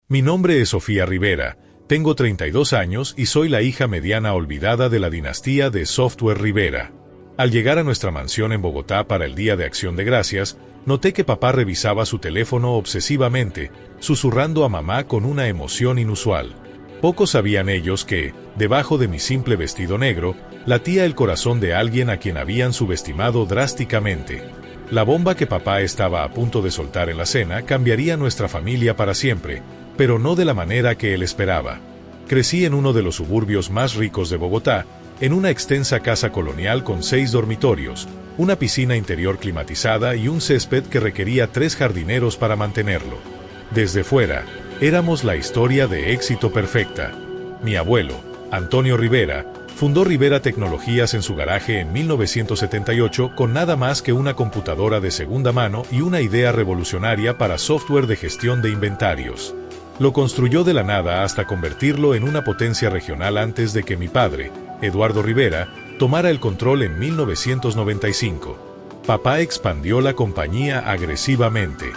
Mi nombre es Sofía Rivera, tengo 32 años y soy la hija mediana olvidada de la dinastía de Software Rivera. Al llegar a nuestra mansión en Bogotá para el Día de Acción de Gracias, noté que papá revisaba su teléfono obsesivamente, susurrando a mamá con una emoción inusual. Pocos sabían ellos que, debajo de mi simple vestido negro, latía el corazón de alguien a quien habían subestimado drásticamente. La bomba que papá estaba a punto de soltar en la cena cambiaría nuestra familia para siempre, pero no de la manera que él esperaba. Crecí en uno de los suburbios más ricos de Bogotá, en una extensa casa colonial con 6 dormitorios, una piscina interior climatizada y un césped que requería 3 jardineros para mantenerlo. Desde fuera, éramos la historia de éxito perfecta. Mi abuelo, Antonio Rivera, fundó Rivera Tecnologías en su garaje en 1978 con nada más que una computadora de segunda mano y una idea revolucionaria para software de gestión de inventarios. Lo construyó de la nada hasta convertirlo en una potencia regional antes de que mi padre, Eduardo Rivera, tomara el control en 1995. Papá expandió la compañía agresivamente.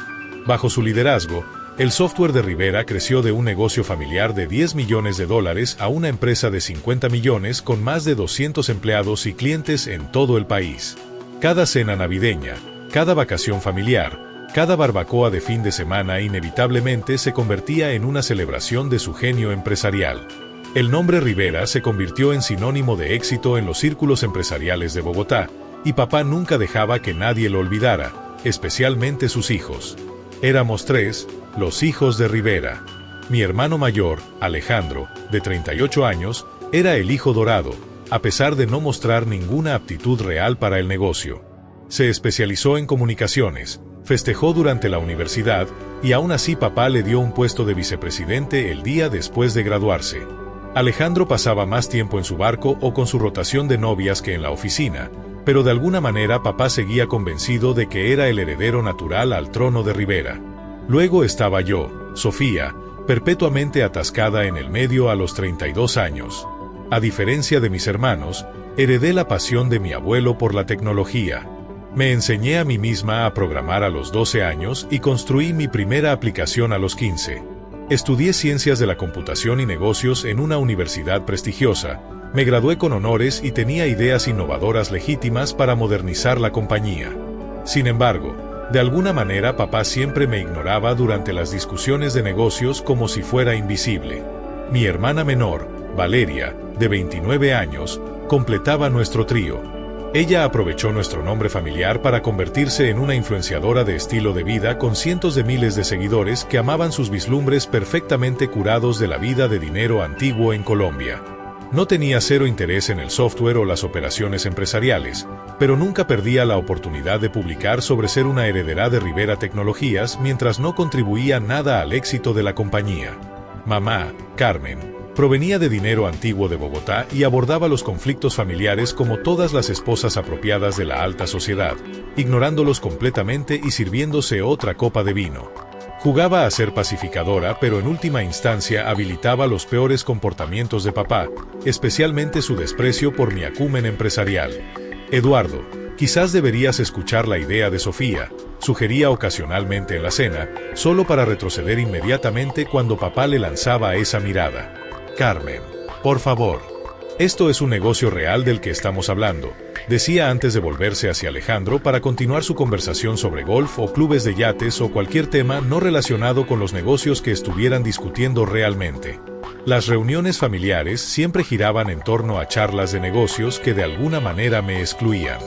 Bajo su liderazgo, el software de Rivera creció de un negocio familiar de $10 millones a una empresa de 50 millones con más de 200 empleados y clientes en todo el país. Cada cena navideña, cada vacación familiar, cada barbacoa de fin de semana inevitablemente se convertía en una celebración de su genio empresarial. El nombre Rivera se convirtió en sinónimo de éxito en los círculos empresariales de Bogotá, y papá nunca dejaba que nadie lo olvidara, especialmente sus hijos. Éramos 3, los hijos de Rivera. Mi hermano mayor, Alejandro, de 38 años, era el hijo dorado, a pesar de no mostrar ninguna aptitud real para el negocio. Se especializó en comunicaciones, festejó durante la universidad, y aún así papá le dio un puesto de vicepresidente el día después de graduarse. Alejandro pasaba más tiempo en su barco o con su rotación de novias que en la oficina, pero de alguna manera papá seguía convencido de que era el heredero natural al trono de Rivera. Luego estaba yo, Sofía, perpetuamente atascada en el medio a los 32 años. A diferencia de mis hermanos, heredé la pasión de mi abuelo por la tecnología. Me enseñé a mí misma a programar a los 12 años y construí mi primera aplicación a los 15. Estudié ciencias de la computación y negocios en una universidad prestigiosa, me gradué con honores y tenía ideas innovadoras legítimas para modernizar la compañía. Sin embargo, de alguna manera papá siempre me ignoraba durante las discusiones de negocios como si fuera invisible. Mi hermana menor, Valeria, de 29 años, completaba nuestro trío. Ella aprovechó nuestro nombre familiar para convertirse en una influenciadora de estilo de vida con cientos de miles de seguidores que amaban sus vislumbres perfectamente curados de la vida de dinero antiguo en Colombia. No tenía cero interés en el software o las operaciones empresariales, pero nunca perdía la oportunidad de publicar sobre ser una heredera de Rivera Tecnologías mientras no contribuía nada al éxito de la compañía. Mamá, Carmen, provenía de dinero antiguo de Bogotá y abordaba los conflictos familiares como todas las esposas apropiadas de la alta sociedad, ignorándolos completamente y sirviéndose otra copa de vino. Jugaba a ser pacificadora, pero en última instancia habilitaba los peores comportamientos de papá, especialmente su desprecio por mi acumen empresarial. Eduardo, quizás deberías escuchar la idea de Sofía, sugería ocasionalmente en la cena, solo para retroceder inmediatamente cuando papá le lanzaba esa mirada. Carmen, por favor. Esto es un negocio real del que estamos hablando, decía antes de volverse hacia Alejandro para continuar su conversación sobre golf o clubes de yates o cualquier tema no relacionado con los negocios que estuvieran discutiendo realmente. Las reuniones familiares siempre giraban en torno a charlas de negocios que de alguna manera me excluían.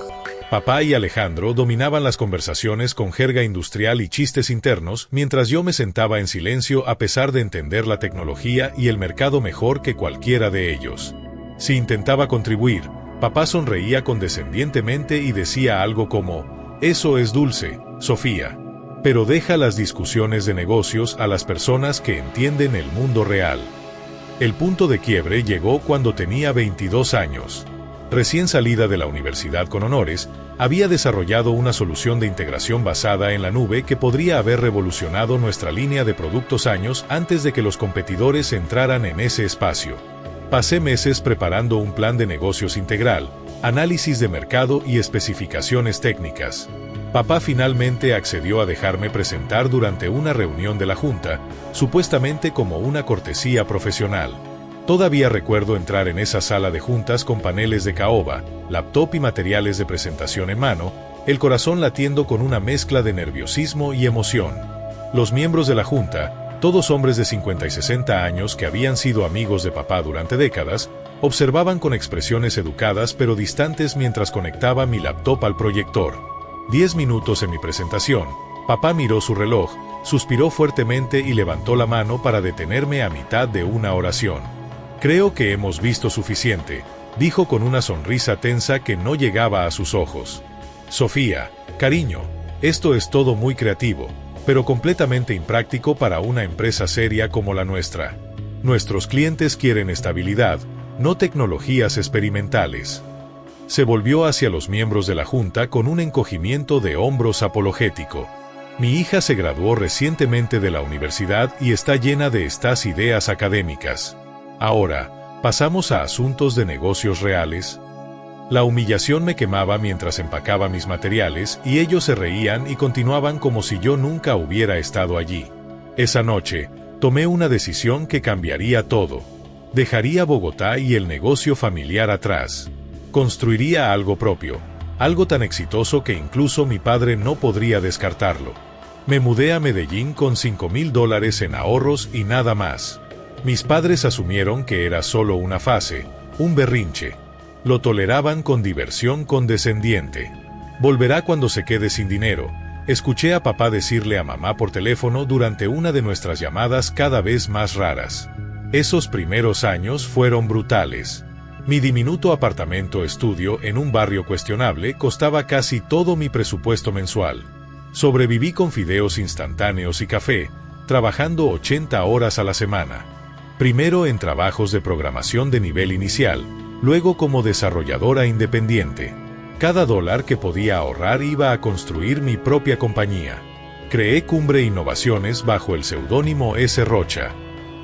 Papá y Alejandro dominaban las conversaciones con jerga industrial y chistes internos, mientras yo me sentaba en silencio a pesar de entender la tecnología y el mercado mejor que cualquiera de ellos. Si intentaba contribuir, papá sonreía condescendientemente y decía algo como, «Eso es dulce, Sofía. Pero deja las discusiones de negocios a las personas que entienden el mundo real». El punto de quiebre llegó cuando tenía 22 años. Recién salida de la universidad con honores, había desarrollado una solución de integración basada en la nube que podría haber revolucionado nuestra línea de productos años antes de que los competidores entraran en ese espacio. Pasé meses preparando un plan de negocios integral, análisis de mercado y especificaciones técnicas. Papá finalmente accedió a dejarme presentar durante una reunión de la junta, supuestamente como una cortesía profesional. Todavía recuerdo entrar en esa sala de juntas con paneles de caoba, laptop y materiales de presentación en mano, el corazón latiendo con una mezcla de nerviosismo y emoción. Los miembros de la junta, todos hombres de 50 y 60 años que habían sido amigos de papá durante décadas, observaban con expresiones educadas pero distantes mientras conectaba mi laptop al proyector. 10 minutos en mi presentación, papá miró su reloj, suspiró fuertemente y levantó la mano para detenerme a mitad de una oración. Creo que hemos visto suficiente, dijo con una sonrisa tensa que no llegaba a sus ojos. Sofía, cariño, esto es todo muy creativo, pero completamente impráctico para una empresa seria como la nuestra. Nuestros clientes quieren estabilidad, no tecnologías experimentales. Se volvió hacia los miembros de la junta con un encogimiento de hombros apologético. Mi hija se graduó recientemente de la universidad y está llena de estas ideas académicas. Ahora, ¿pasamos a asuntos de negocios reales? La humillación me quemaba mientras empacaba mis materiales y ellos se reían y continuaban como si yo nunca hubiera estado allí. Esa noche, tomé una decisión que cambiaría todo. Dejaría Bogotá y el negocio familiar atrás. Construiría algo propio, algo tan exitoso que incluso mi padre no podría descartarlo. Me mudé a Medellín con $5,000 en ahorros y nada más. Mis padres asumieron que era solo una fase, un berrinche. Lo toleraban con diversión condescendiente. Volverá cuando se quede sin dinero. Escuché a papá decirle a mamá por teléfono durante una de nuestras llamadas cada vez más raras. Esos primeros años fueron brutales. Mi diminuto apartamento estudio en un barrio cuestionable costaba casi todo mi presupuesto mensual. Sobreviví con fideos instantáneos y café, trabajando 80 horas a la semana. Primero en trabajos de programación de nivel inicial, luego como desarrolladora independiente. Cada dólar que podía ahorrar iba a construir mi propia compañía. Creé Cumbre Innovaciones bajo el seudónimo S. Rocha.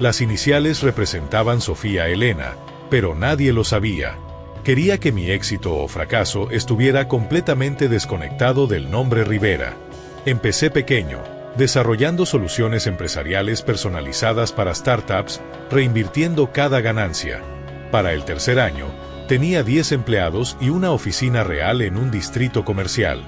Las iniciales representaban Sofía Elena, pero nadie lo sabía. Quería que mi éxito o fracaso estuviera completamente desconectado del nombre Rivera. Empecé pequeño, desarrollando soluciones empresariales personalizadas para startups, reinvirtiendo cada ganancia. Para el tercer año, tenía 10 empleados y una oficina real en un distrito comercial.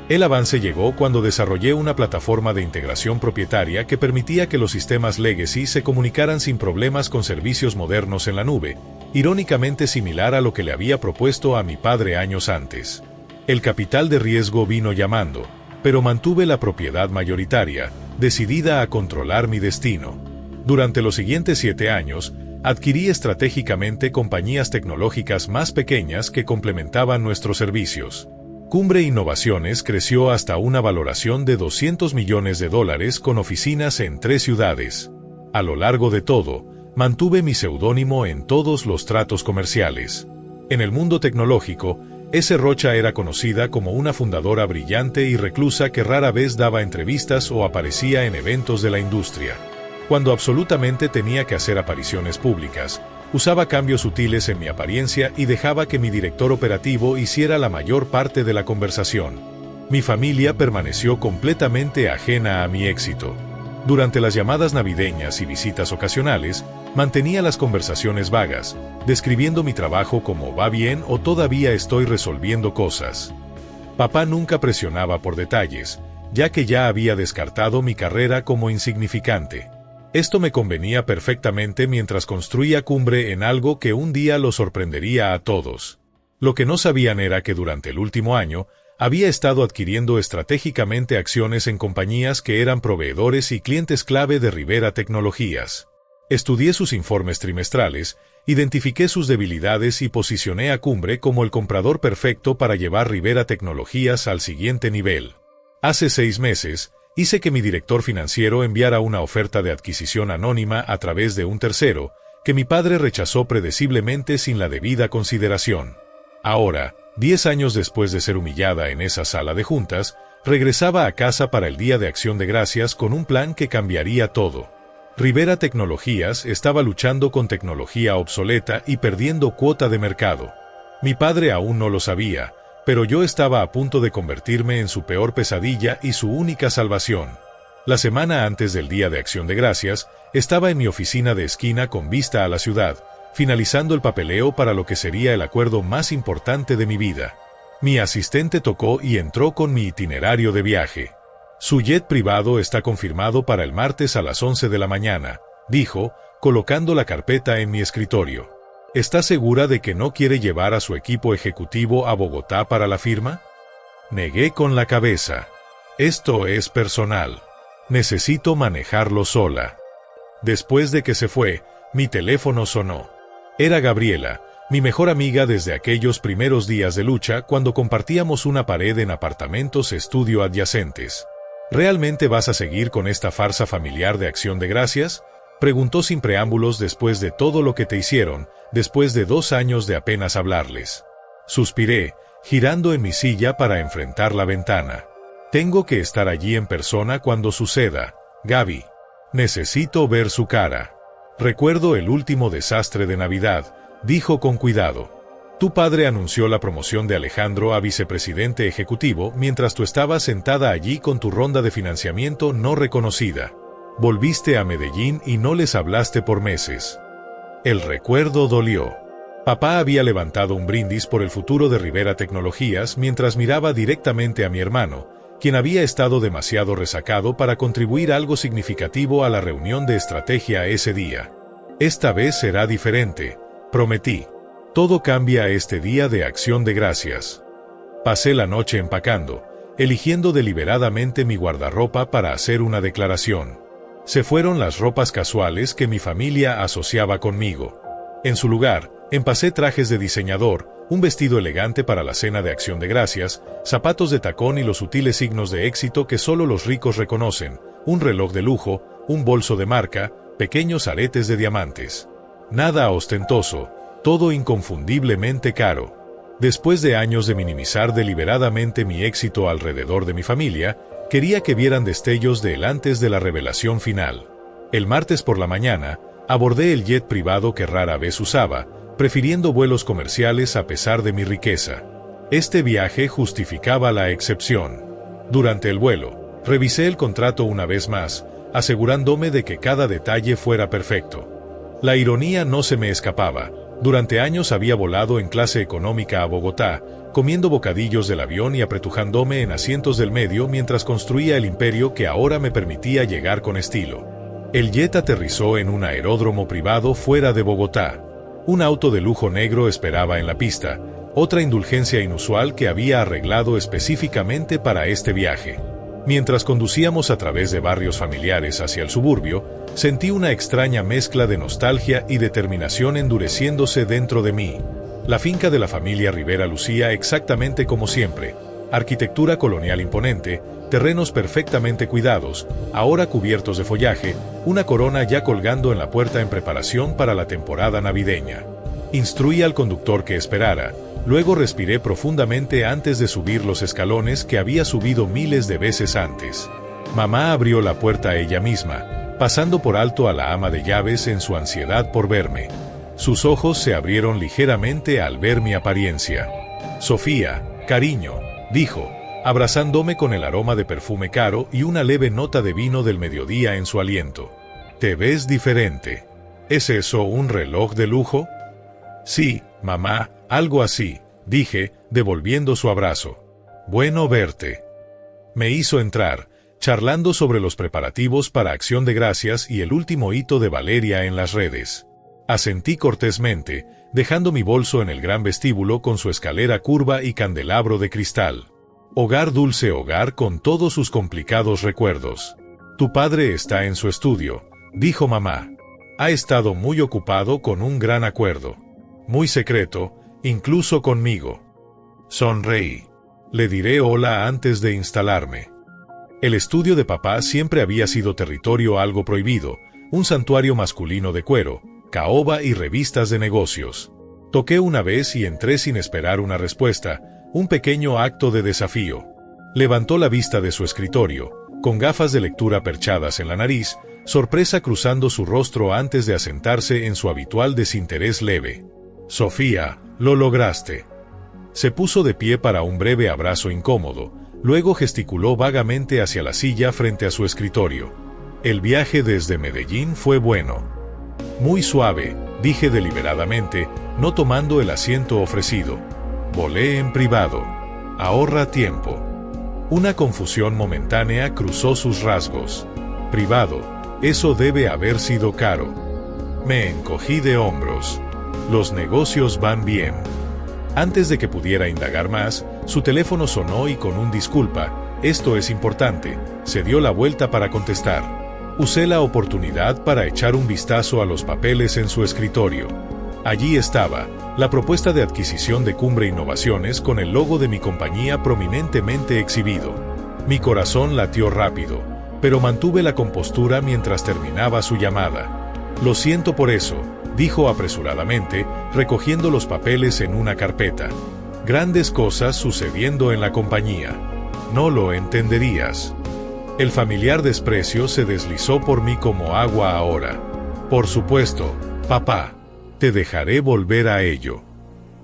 El avance llegó cuando desarrollé una plataforma de integración propietaria que permitía que los sistemas legacy se comunicaran sin problemas con servicios modernos en la nube, irónicamente similar a lo que le había propuesto a mi padre años antes. El capital de riesgo vino llamando, pero mantuve la propiedad mayoritaria, decidida a controlar mi destino. Durante los siguientes 7 años, adquirí estratégicamente compañías tecnológicas más pequeñas que complementaban nuestros servicios. Cumbre Innovaciones creció hasta una valoración de $200 millones con oficinas en 3 ciudades. A lo largo de todo, mantuve mi seudónimo en todos los tratos comerciales. En el mundo tecnológico, S. Rocha era conocida como una fundadora brillante y reclusa que rara vez daba entrevistas o aparecía en eventos de la industria. Cuando absolutamente tenía que hacer apariciones públicas, usaba cambios sutiles en mi apariencia y dejaba que mi director operativo hiciera la mayor parte de la conversación. Mi familia permaneció completamente ajena a mi éxito. Durante las llamadas navideñas y visitas ocasionales, mantenía las conversaciones vagas, describiendo mi trabajo como va bien o todavía estoy resolviendo cosas. Papá nunca presionaba por detalles, ya que ya había descartado mi carrera como insignificante. Esto me convenía perfectamente mientras construía Cumbre en algo que un día lo sorprendería a todos. Lo que no sabían era que durante el último año, había estado adquiriendo estratégicamente acciones en compañías que eran proveedores y clientes clave de Rivera Tecnologías. Estudié sus informes trimestrales, identifiqué sus debilidades y posicioné a Cumbre como el comprador perfecto para llevar Rivera Tecnologías al siguiente nivel. Hace 6 meses, hice que mi director financiero enviara una oferta de adquisición anónima a través de un tercero, que mi padre rechazó predeciblemente sin la debida consideración. Ahora, 10 años después de ser humillada en esa sala de juntas, regresaba a casa para el Día de Acción de Gracias con un plan que cambiaría todo. Rivera Tecnologías estaba luchando con tecnología obsoleta y perdiendo cuota de mercado. Mi padre aún no lo sabía, Pero yo estaba a punto de convertirme en su peor pesadilla y su única salvación. La semana antes del Día de Acción de Gracias, estaba en mi oficina de esquina con vista a la ciudad, finalizando el papeleo para lo que sería el acuerdo más importante de mi vida. Mi asistente tocó y entró con mi itinerario de viaje. Su jet privado está confirmado para el martes a las 11 de la mañana, dijo, colocando la carpeta en mi escritorio. ¿Está segura de que no quiere llevar a su equipo ejecutivo a Bogotá para la firma? Negué con la cabeza. Esto es personal. Necesito manejarlo sola. Después de que se fue, mi teléfono sonó. Era Gabriela, mi mejor amiga desde aquellos primeros días de lucha cuando compartíamos una pared en apartamentos estudio adyacentes. ¿Realmente vas a seguir con esta farsa familiar de Acción de Gracias? Preguntó sin preámbulos después de todo lo que te hicieron, después de 2 años de apenas hablarles. Suspiré, girando en mi silla para enfrentar la ventana. Tengo que estar allí en persona cuando suceda, Gaby. Necesito ver su cara. Recuerdo el último desastre de Navidad, dijo con cuidado. Tu padre anunció la promoción de Alejandro a vicepresidente ejecutivo mientras tú estabas sentada allí con tu ronda de financiamiento no reconocida. Volviste a Medellín y no les hablaste por meses. El recuerdo dolió. Papá había levantado un brindis por el futuro de Rivera Tecnologías mientras miraba directamente a mi hermano, quien había estado demasiado resacado para contribuir algo significativo a la reunión de estrategia ese día. Esta vez será diferente, prometí. Todo cambia este día de Acción de Gracias. Pasé la noche empacando, eligiendo deliberadamente mi guardarropa para hacer una declaración. Se fueron las ropas casuales que mi familia asociaba conmigo. En su lugar, empacé trajes de diseñador, un vestido elegante para la cena de Acción de Gracias, zapatos de tacón y los sutiles signos de éxito que solo los ricos reconocen, un reloj de lujo, un bolso de marca, pequeños aretes de diamantes. Nada ostentoso, todo inconfundiblemente caro. Después de años de minimizar deliberadamente mi éxito alrededor de mi familia, quería que vieran destellos de él antes de la revelación final. El martes por la mañana, abordé el jet privado que rara vez usaba, prefiriendo vuelos comerciales a pesar de mi riqueza. Este viaje justificaba la excepción. Durante el vuelo, revisé el contrato una vez más, asegurándome de que cada detalle fuera perfecto. La ironía no se me escapaba. Durante años había volado en clase económica a Bogotá, comiendo bocadillos del avión y apretujándome en asientos del medio mientras construía el imperio que ahora me permitía llegar con estilo. El jet aterrizó en un aeródromo privado fuera de Bogotá. Un auto de lujo negro esperaba en la pista, otra indulgencia inusual que había arreglado específicamente para este viaje. Mientras conducíamos a través de barrios familiares hacia el suburbio, sentí una extraña mezcla de nostalgia y determinación endureciéndose dentro de mí. La finca de la familia Rivera lucía exactamente como siempre. Arquitectura colonial imponente, terrenos perfectamente cuidados, ahora cubiertos de follaje, una corona ya colgando en la puerta en preparación para la temporada navideña. Instruí al conductor que esperara, luego respiré profundamente antes de subir los escalones que había subido miles de veces antes. Mamá abrió la puerta ella misma, pasando por alto a la ama de llaves en su ansiedad por verme. Sus ojos se abrieron ligeramente al ver mi apariencia. Sofía, cariño, dijo, abrazándome con el aroma de perfume caro y una leve nota de vino del mediodía en su aliento. Te ves diferente. ¿Es eso un reloj de lujo? Sí, mamá, algo así, dije, devolviendo su abrazo. Bueno verte. Me hizo entrar, charlando sobre los preparativos para Acción de Gracias y el último hito de Valeria en las redes. Asentí cortésmente, dejando mi bolso en el gran vestíbulo con su escalera curva y candelabro de cristal. Hogar, dulce hogar con todos sus complicados recuerdos. Tu padre está en su estudio, dijo mamá. Ha estado muy ocupado con un gran acuerdo. Muy secreto, incluso conmigo. Sonreí. Le diré hola antes de instalarme. El estudio de papá siempre había sido territorio algo prohibido, un santuario masculino de cuero, caoba y revistas de negocios. Toqué una vez y entré sin esperar una respuesta, un pequeño acto de desafío. Levantó la vista de su escritorio, con gafas de lectura perchadas en la nariz, sorpresa cruzando su rostro antes de asentarse en su habitual desinterés leve. Sofía, lo lograste. Se puso de pie para un breve abrazo incómodo, luego gesticuló vagamente hacia la silla frente a su escritorio. El viaje desde Medellín fue bueno. Muy suave, dije deliberadamente, no tomando el asiento ofrecido. Volé en privado. Ahorra tiempo. Una confusión momentánea cruzó sus rasgos. Privado, eso debe haber sido caro. Me encogí de hombros. Los negocios van bien. Antes de que pudiera indagar más, su teléfono sonó y con un disculpa, esto es importante, se dio la vuelta para contestar. Usé la oportunidad para echar un vistazo a los papeles en su escritorio. Allí estaba, la propuesta de adquisición de Cumbre Innovaciones con el logo de mi compañía prominentemente exhibido. Mi corazón latió rápido, pero mantuve la compostura mientras terminaba su llamada. Lo siento por eso, dijo apresuradamente, recogiendo los papeles en una carpeta. Grandes cosas sucediendo en la compañía. No lo entenderías. El familiar desprecio se deslizó por mí como agua ahora. Por supuesto, papá. Te dejaré volver a ello.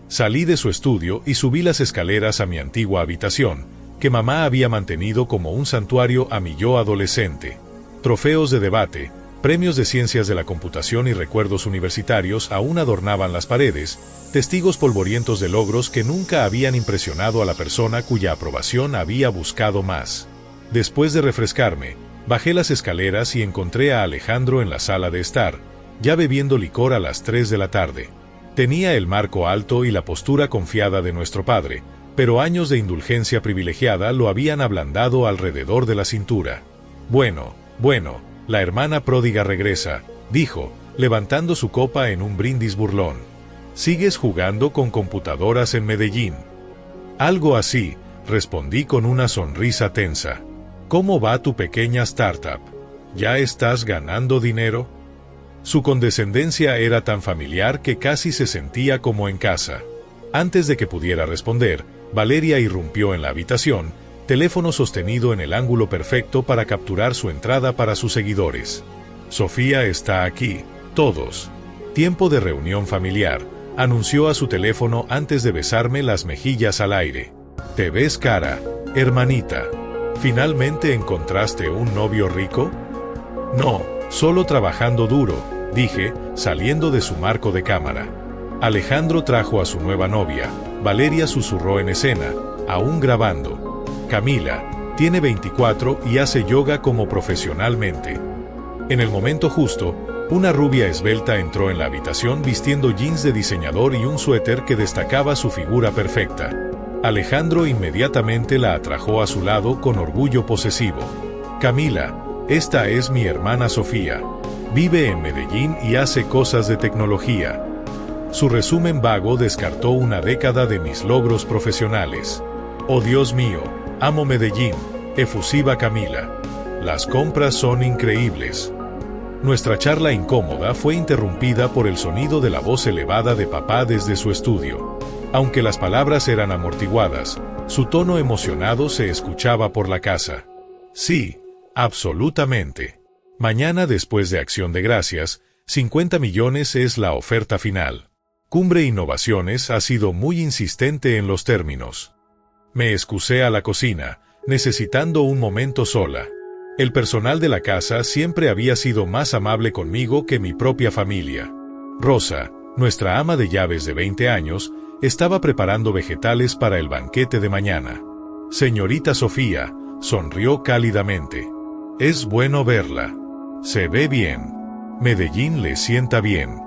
Salí de su estudio y subí las escaleras a mi antigua habitación, que mamá había mantenido como un santuario a mi yo adolescente. Trofeos de debate, premios de ciencias de la computación y recuerdos universitarios aún adornaban las paredes, testigos polvorientos de logros que nunca habían impresionado a la persona cuya aprobación había buscado más. Después de refrescarme, bajé las escaleras y encontré a Alejandro en la sala de estar, ya bebiendo licor a las 3 de la tarde. Tenía el marco alto y la postura confiada de nuestro padre, pero años de indulgencia privilegiada lo habían ablandado alrededor de la cintura. Bueno, la hermana pródiga regresa, dijo, levantando su copa en un brindis burlón. ¿Sigues jugando con computadoras en Medellín? Algo así, respondí con una sonrisa tensa. ¿Cómo va tu pequeña startup? ¿Ya estás ganando dinero? Su condescendencia era tan familiar que casi se sentía como en casa. Antes de que pudiera responder, Valeria irrumpió en la habitación, teléfono sostenido en el ángulo perfecto para capturar su entrada para sus seguidores. Sofía está aquí, todos. Tiempo de reunión familiar, anunció a su teléfono antes de besarme las mejillas al aire. ¿Te ves cara, hermanita? ¿Finalmente encontraste un novio rico? No, solo trabajando duro, dije, saliendo de su marco de cámara. Alejandro trajo a su nueva novia, Valeria susurró en escena, aún grabando. Camila, tiene 24 y hace yoga como profesionalmente. En el momento justo, una rubia esbelta entró en la habitación vistiendo jeans de diseñador y un suéter que destacaba su figura perfecta. Alejandro inmediatamente la atrajo a su lado con orgullo posesivo. Camila, esta es mi hermana Sofía. Vive en Medellín y hace cosas de tecnología. Su resumen vago descartó una década de mis logros profesionales. Oh Dios mío, amo Medellín, efusiva Camila. Las compras son increíbles. Nuestra charla incómoda fue interrumpida por el sonido de la voz elevada de papá desde su estudio. Aunque las palabras eran amortiguadas, su tono emocionado se escuchaba por la casa. Sí, absolutamente. Mañana después de Acción de Gracias, 50 millones es la oferta final. Cumbre Innovaciones ha sido muy insistente en los términos. Me excusé a la cocina, necesitando un momento sola. El personal de la casa siempre había sido más amable conmigo que mi propia familia. Rosa, nuestra ama de llaves de 20 años, estaba preparando vegetales para el banquete de mañana. Señorita Sofía, sonrió cálidamente. Es bueno verla. Se ve bien. Medellín le sienta bien.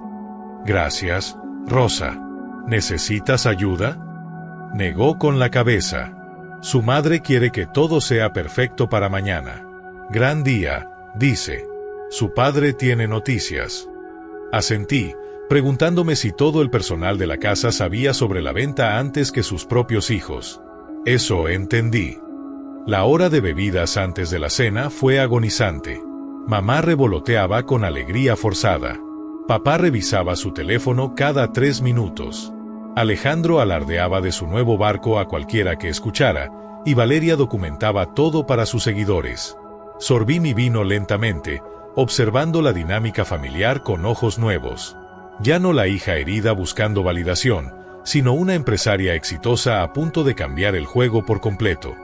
Gracias, Rosa. ¿Necesitas ayuda? Negó con la cabeza. Su madre quiere que todo sea perfecto para mañana. Gran día, dice. Su padre tiene noticias. Asentí, preguntándome si todo el personal de la casa sabía sobre la venta antes que sus propios hijos. Eso entendí. La hora de bebidas antes de la cena fue agonizante. Mamá revoloteaba con alegría forzada. Papá revisaba su teléfono cada 3 minutos. Alejandro alardeaba de su nuevo barco a cualquiera que escuchara, y Valeria documentaba todo para sus seguidores. Sorbí mi vino lentamente, observando la dinámica familiar con ojos nuevos. Ya no la hija herida buscando validación, sino una empresaria exitosa a punto de cambiar el juego por completo.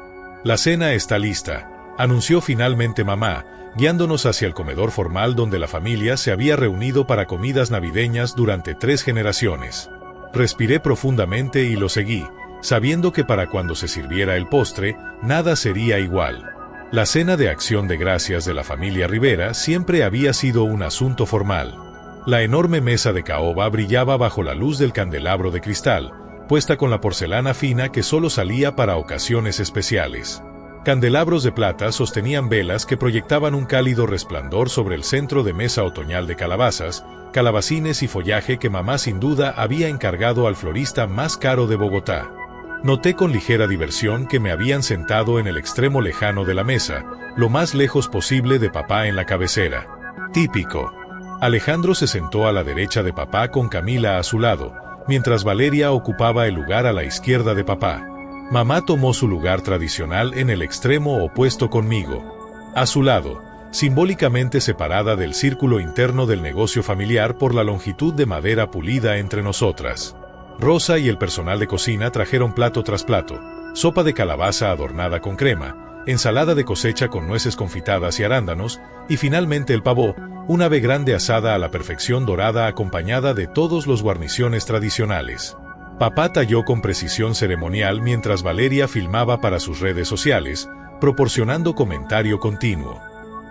La cena está lista, anunció finalmente mamá, guiándonos hacia el comedor formal donde la familia se había reunido para comidas navideñas durante 3 generaciones. Respiré profundamente y lo seguí, sabiendo que para cuando se sirviera el postre, nada sería igual. La cena de acción de gracias de la familia Rivera siempre había sido un asunto formal. La enorme mesa de caoba brillaba bajo la luz del candelabro de cristal, puesta con la porcelana fina que solo salía para ocasiones especiales. Candelabros de plata sostenían velas que proyectaban un cálido resplandor sobre el centro de mesa otoñal de calabazas, calabacines y follaje que mamá sin duda había encargado al florista más caro de Bogotá. Noté con ligera diversión que me habían sentado en el extremo lejano de la mesa, lo más lejos posible de papá en la cabecera. Típico. Alejandro se sentó a la derecha de papá con Camila a su lado, mientras Valeria ocupaba el lugar a la izquierda de papá. Mamá tomó su lugar tradicional en el extremo opuesto conmigo. A su lado, simbólicamente separada del círculo interno del negocio familiar por la longitud de madera pulida entre nosotras. Rosa y el personal de cocina trajeron plato tras plato, sopa de calabaza adornada con crema, ensalada de cosecha con nueces confitadas y arándanos, y finalmente el pavó, un ave grande asada a la perfección dorada acompañada de todos los guarniciones tradicionales. Papá talló con precisión ceremonial mientras Valeria filmaba para sus redes sociales, proporcionando comentario continuo.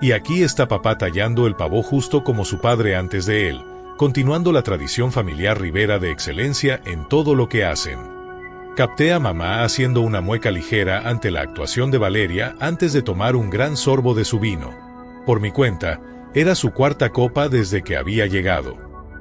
Y aquí está papá tallando el pavó justo como su padre antes de él, continuando la tradición familiar Rivera de excelencia en todo lo que hacen. Capté a mamá haciendo una mueca ligera ante la actuación de Valeria antes de tomar un gran sorbo de su vino. Por mi cuenta, era su 4ª copa desde que había llegado.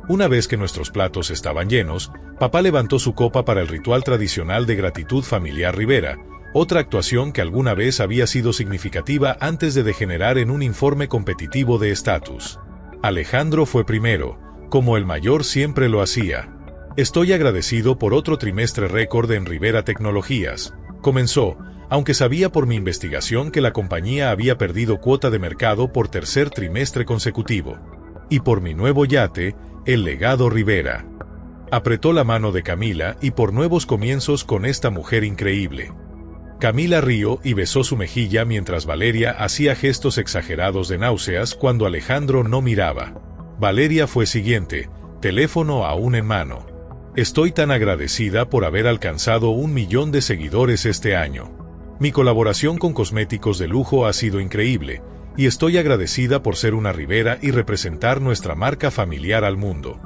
Una vez que nuestros platos estaban llenos, papá levantó su copa para el ritual tradicional de gratitud familiar Rivera, otra actuación que alguna vez había sido significativa antes de degenerar en un informe competitivo de estatus. Alejandro fue primero, como el mayor siempre lo hacía. Estoy agradecido por otro trimestre récord en Rivera Tecnologías. Comenzó, aunque sabía por mi investigación que la compañía había perdido cuota de mercado por 3er trimestre consecutivo. Y por mi nuevo yate, el legado Rivera. Apretó la mano de Camila y por nuevos comienzos con esta mujer increíble. Camila rió y besó su mejilla mientras Valeria hacía gestos exagerados de náuseas cuando Alejandro no miraba. Valeria fue siguiente, teléfono aún en mano. Estoy tan agradecida por haber alcanzado 1 millón de seguidores este año. Mi colaboración con cosméticos de lujo ha sido increíble, y estoy agradecida por ser una Rivera y representar nuestra marca familiar al mundo.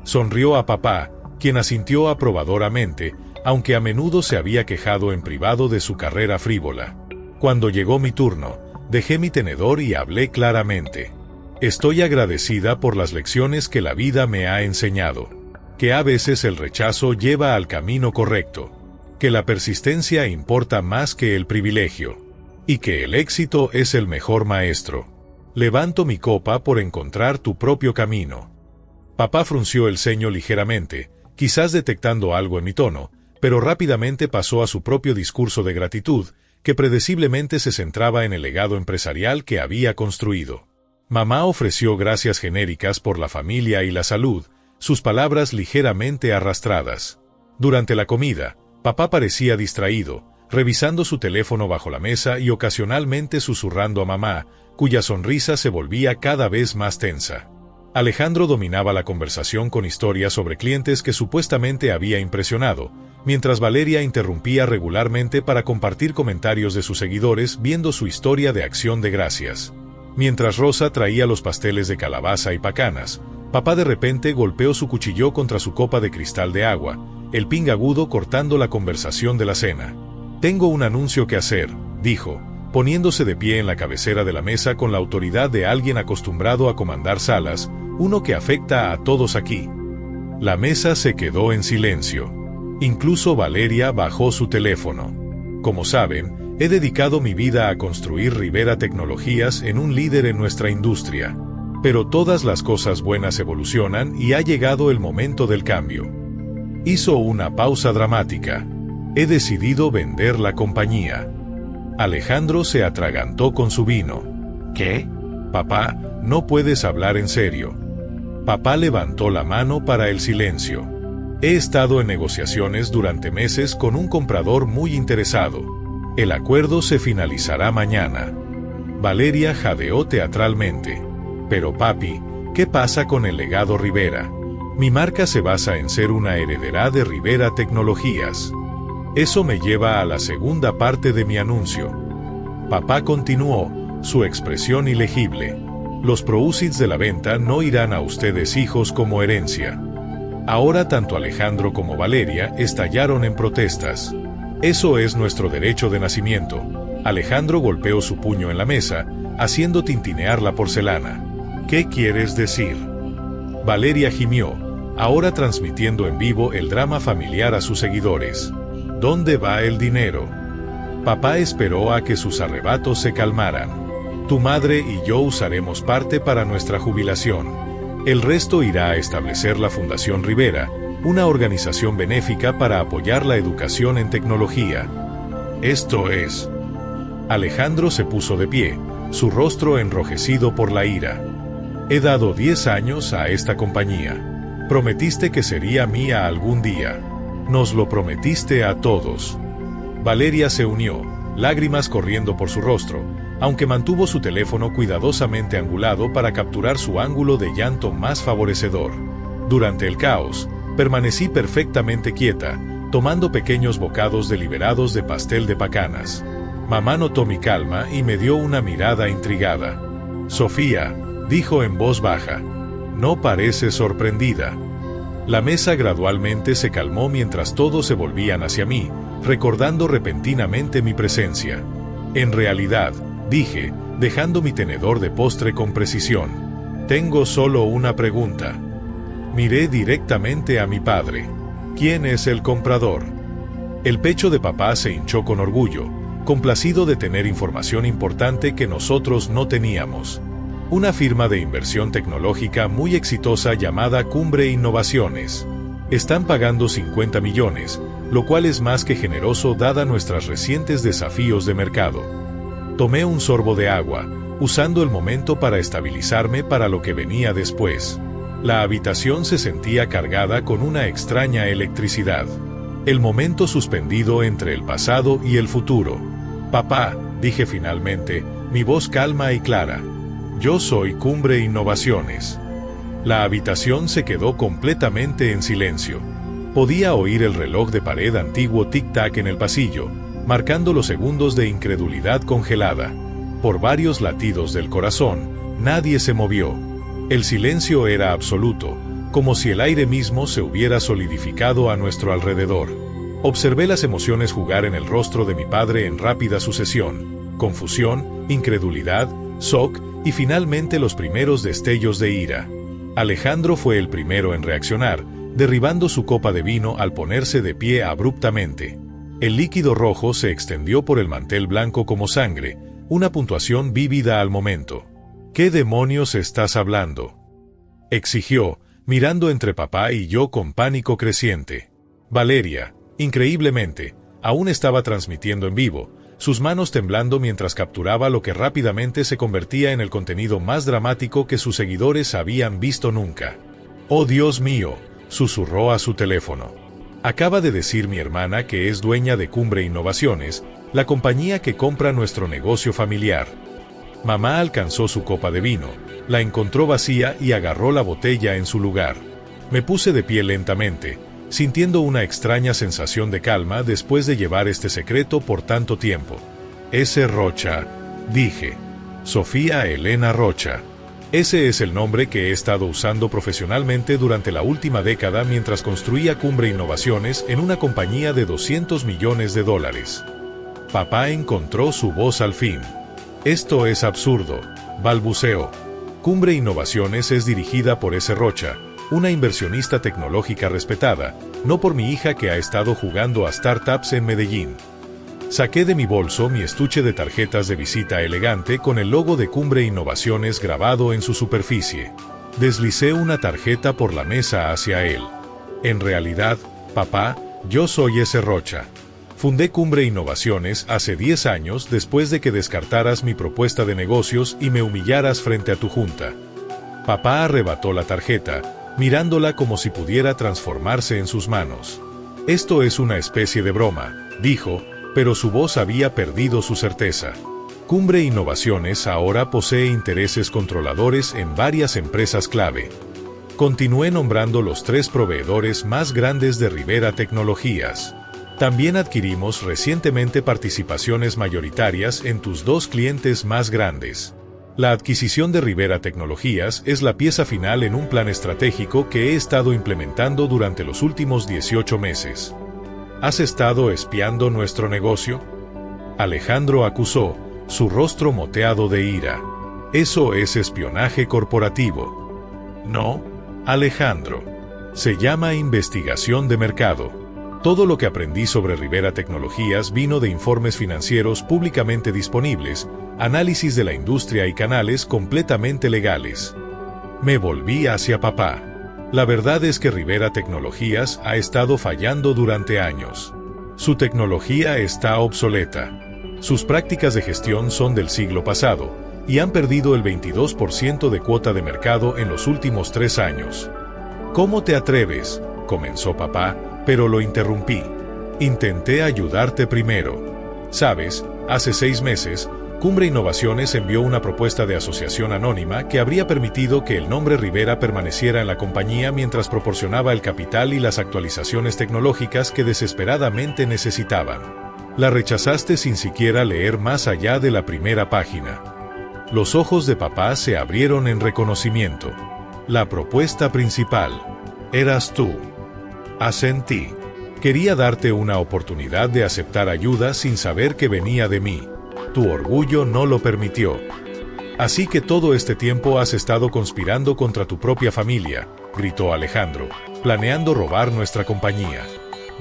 Sonrió a papá, quien asintió aprobadoramente, aunque a menudo se había quejado en privado de su carrera frívola. Cuando llegó mi turno, dejé mi tenedor y hablé claramente. Estoy agradecida por las lecciones que la vida me ha enseñado. Que a veces el rechazo lleva al camino correcto. Que la persistencia importa más que el privilegio. Y que el éxito es el mejor maestro. Levanto mi copa por encontrar tu propio camino. Papá frunció el ceño ligeramente, quizás detectando algo en mi tono, pero rápidamente pasó a su propio discurso de gratitud, que predeciblemente se centraba en el legado empresarial que había construido. Mamá ofreció gracias genéricas por la familia y la salud, sus palabras ligeramente arrastradas. Durante la comida, papá parecía distraído, revisando su teléfono bajo la mesa y ocasionalmente susurrando a mamá, cuya sonrisa se volvía cada vez más tensa. Alejandro dominaba la conversación con historias sobre clientes que supuestamente había impresionado, mientras Valeria interrumpía regularmente para compartir comentarios de sus seguidores viendo su historia de acción de gracias. Mientras Rosa traía los pasteles de calabaza y pacanas, papá de repente golpeó su cuchillo contra su copa de cristal de agua, el ping agudo cortando la conversación de la cena. «Tengo un anuncio que hacer», dijo, poniéndose de pie en la cabecera de la mesa con la autoridad de alguien acostumbrado a comandar salas, uno que afecta a todos aquí. La mesa se quedó en silencio. Incluso Valeria bajó su teléfono. Como saben, he dedicado mi vida a construir Rivera Tecnologías en un líder en nuestra industria. Pero todas las cosas buenas evolucionan y ha llegado el momento del cambio. Hizo una pausa dramática. He decidido vender la compañía. Alejandro se atragantó con su vino. ¿Qué? Papá, no puedes hablar en serio. Papá levantó la mano para el silencio. He estado en negociaciones durante meses con un comprador muy interesado. El acuerdo se finalizará mañana. Valeria jadeó teatralmente. Pero papi, ¿qué pasa con el legado Rivera? Mi marca se basa en ser una heredera de Rivera Tecnologías. Eso me lleva a la segunda parte de mi anuncio. Papá continuó, su expresión ilegible. Los proceeds de la venta no irán a ustedes hijos como herencia. Ahora tanto Alejandro como Valeria estallaron en protestas. Eso es nuestro derecho de nacimiento. Alejandro golpeó su puño en la mesa, haciendo tintinear la porcelana. ¿Qué quieres decir? Valeria gimió, ahora transmitiendo en vivo el drama familiar a sus seguidores. ¿Dónde va el dinero? Papá esperó a que sus arrebatos se calmaran. Tu madre y yo usaremos parte para nuestra jubilación. El resto irá a establecer la Fundación Rivera, una organización benéfica para apoyar la educación en tecnología. Esto es... Alejandro se puso de pie, su rostro enrojecido por la ira. He dado 10 años a esta compañía. Prometiste que sería mía algún día. Nos lo prometiste a todos. Valeria se unió, lágrimas corriendo por su rostro, aunque mantuvo su teléfono cuidadosamente angulado para capturar su ángulo de llanto más favorecedor. Durante el caos, permanecí perfectamente quieta, tomando pequeños bocados deliberados de pastel de pacanas. Mamá notó mi calma y me dio una mirada intrigada. Sofía, dijo en voz baja, no parece sorprendida. La mesa gradualmente se calmó mientras todos se volvían hacia mí, recordando repentinamente mi presencia. En realidad, dije, dejando mi tenedor de postre con precisión, tengo solo una pregunta. Miré directamente a mi padre. ¿Quién es el comprador? El pecho de papá se hinchó con orgullo, complacido de tener información importante que nosotros no teníamos. Una firma de inversión tecnológica muy exitosa llamada Cumbre Innovaciones. Están pagando 50 millones, lo cual es más que generoso dada nuestros recientes desafíos de mercado. Tomé un sorbo de agua, usando el momento para estabilizarme para lo que venía después. La habitación se sentía cargada con una extraña electricidad. El momento suspendido entre el pasado y el futuro. Papá, dije finalmente, mi voz calma y clara. Yo soy Cumbre Innovaciones. La habitación se quedó completamente en silencio. Podía oír el reloj de pared antiguo tic-tac en el pasillo, marcando los segundos de incredulidad congelada. Por varios latidos del corazón, nadie se movió. El silencio era absoluto, como si el aire mismo se hubiera solidificado a nuestro alrededor. Observé las emociones jugar en el rostro de mi padre en rápida sucesión: confusión, incredulidad, shock y finalmente los primeros destellos de ira. Alejandro fue el primero en reaccionar, derribando su copa de vino al ponerse de pie abruptamente. El líquido rojo se extendió por el mantel blanco como sangre, una puntuación vívida al momento. ¿Qué demonios estás hablando?, exigió, mirando entre papá y yo con pánico creciente. Valeria, increíblemente, aún estaba transmitiendo en vivo, sus manos temblando mientras capturaba lo que rápidamente se convertía en el contenido más dramático que sus seguidores habían visto nunca. «Oh Dios mío», susurró a su teléfono. «Acaba de decir mi hermana que es dueña de Cumbre Innovaciones, la compañía que compra nuestro negocio familiar». Mamá alcanzó su copa de vino, la encontró vacía y agarró la botella en su lugar. Me puse de pie lentamente, sintiendo una extraña sensación de calma después de llevar este secreto por tanto tiempo. «Ese Rocha», dije. «Sofía Elena Rocha. Ese es el nombre que he estado usando profesionalmente durante la última década mientras construía Cumbre Innovaciones en una compañía de $200 millones. Papá encontró su voz al fin. «Esto es absurdo», balbuceó. Cumbre Innovaciones es dirigida por S. Rocha, una inversionista tecnológica respetada, no por mi hija que ha estado jugando a startups en Medellín. Saqué de mi bolso mi estuche de tarjetas de visita elegante con el logo de Cumbre Innovaciones grabado en su superficie. Deslicé una tarjeta por la mesa hacia él. «En realidad, papá, yo soy S. Rocha. Fundé Cumbre Innovaciones hace 10 años después de que descartaras mi propuesta de negocios y me humillaras frente a tu junta». Papá arrebató la tarjeta, mirándola como si pudiera transformarse en sus manos. Esto es una especie de broma, dijo, pero su voz había perdido su certeza. Cumbre Innovaciones ahora posee intereses controladores en varias empresas clave. Continué nombrando los 3 proveedores más grandes de Rivera Tecnologías. También adquirimos recientemente participaciones mayoritarias en tus 2 clientes más grandes. La adquisición de Rivera Tecnologías es la pieza final en un plan estratégico que he estado implementando durante los últimos 18 meses. ¿Has estado espiando nuestro negocio?, Alejandro acusó, su rostro moteado de ira. Eso es espionaje corporativo. No, Alejandro. Se llama investigación de mercado. Todo lo que aprendí sobre Rivera Tecnologías vino de informes financieros públicamente disponibles, análisis de la industria y canales completamente legales. Me volví hacia papá. La verdad es que Rivera Tecnologías ha estado fallando durante años. Su tecnología está obsoleta. Sus prácticas de gestión son del siglo pasado, y han perdido el 22% de cuota de mercado en los últimos 3 años. ¿Cómo te atreves?, comenzó papá, pero lo interrumpí. Intenté ayudarte primero. Sabes, hace 6 meses, Cumbre Innovaciones envió una propuesta de asociación anónima que habría permitido que el nombre Rivera permaneciera en la compañía mientras proporcionaba el capital y las actualizaciones tecnológicas que desesperadamente necesitaban. La rechazaste sin siquiera leer más allá de la primera página. Los ojos de papá se abrieron en reconocimiento. La propuesta principal. Eras tú. Asentí. Quería darte una oportunidad de aceptar ayuda sin saber que venía de mí. Tu orgullo no lo permitió. Así que todo este tiempo has estado conspirando contra tu propia familia, gritó Alejandro, planeando robar nuestra compañía.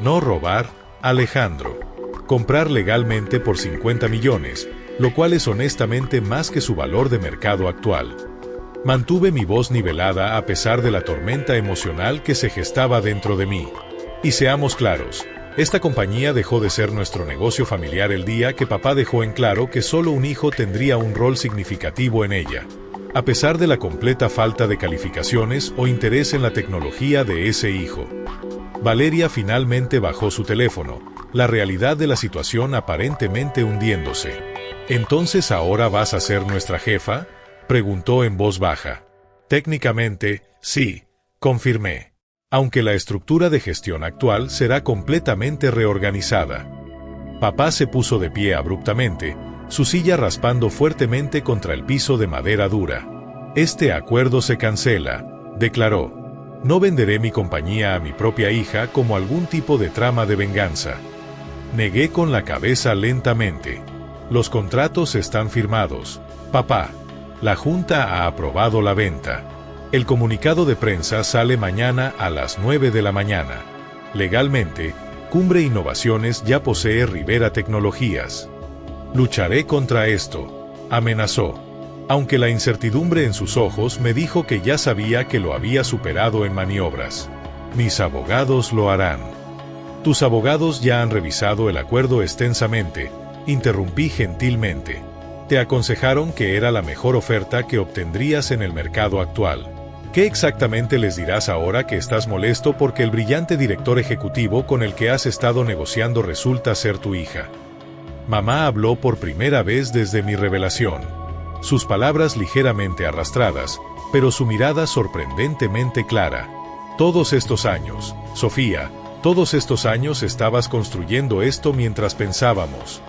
No robar, Alejandro. Comprar legalmente por 50 millones, lo cual es honestamente más que su valor de mercado actual. Mantuve mi voz nivelada a pesar de la tormenta emocional que se gestaba dentro de mí. Y seamos claros, esta compañía dejó de ser nuestro negocio familiar el día que papá dejó en claro que solo un hijo tendría un rol significativo en ella, a pesar de la completa falta de calificaciones o interés en la tecnología de ese hijo. Valeria finalmente bajó su teléfono, la realidad de la situación aparentemente hundiéndose. ¿Entonces ahora vas a ser nuestra jefa?, preguntó en voz baja. Técnicamente, sí, confirmé. Aunque la estructura de gestión actual será completamente reorganizada. Papá se puso de pie abruptamente, su silla raspando fuertemente contra el piso de madera dura. Este acuerdo se cancela, declaró. No venderé mi compañía a mi propia hija como algún tipo de trama de venganza. Negué con la cabeza lentamente. Los contratos están firmados. Papá. La Junta ha aprobado la venta. El comunicado de prensa sale mañana a las 9 de la mañana. Legalmente, Cumbre Innovaciones ya posee Rivera Tecnologías. Lucharé contra esto, amenazó. Aunque la incertidumbre en sus ojos me dijo que ya sabía que lo había superado en maniobras. Mis abogados lo harán. Tus abogados ya han revisado el acuerdo extensamente, interrumpí gentilmente. Te aconsejaron que era la mejor oferta que obtendrías en el mercado actual. ¿Qué exactamente les dirás ahora que estás molesto porque el brillante director ejecutivo con el que has estado negociando resulta ser tu hija? Mamá habló por primera vez desde mi revelación. Sus palabras ligeramente arrastradas, pero su mirada sorprendentemente clara. Todos estos años, Sofía, todos estos años estabas construyendo esto mientras pensábamos.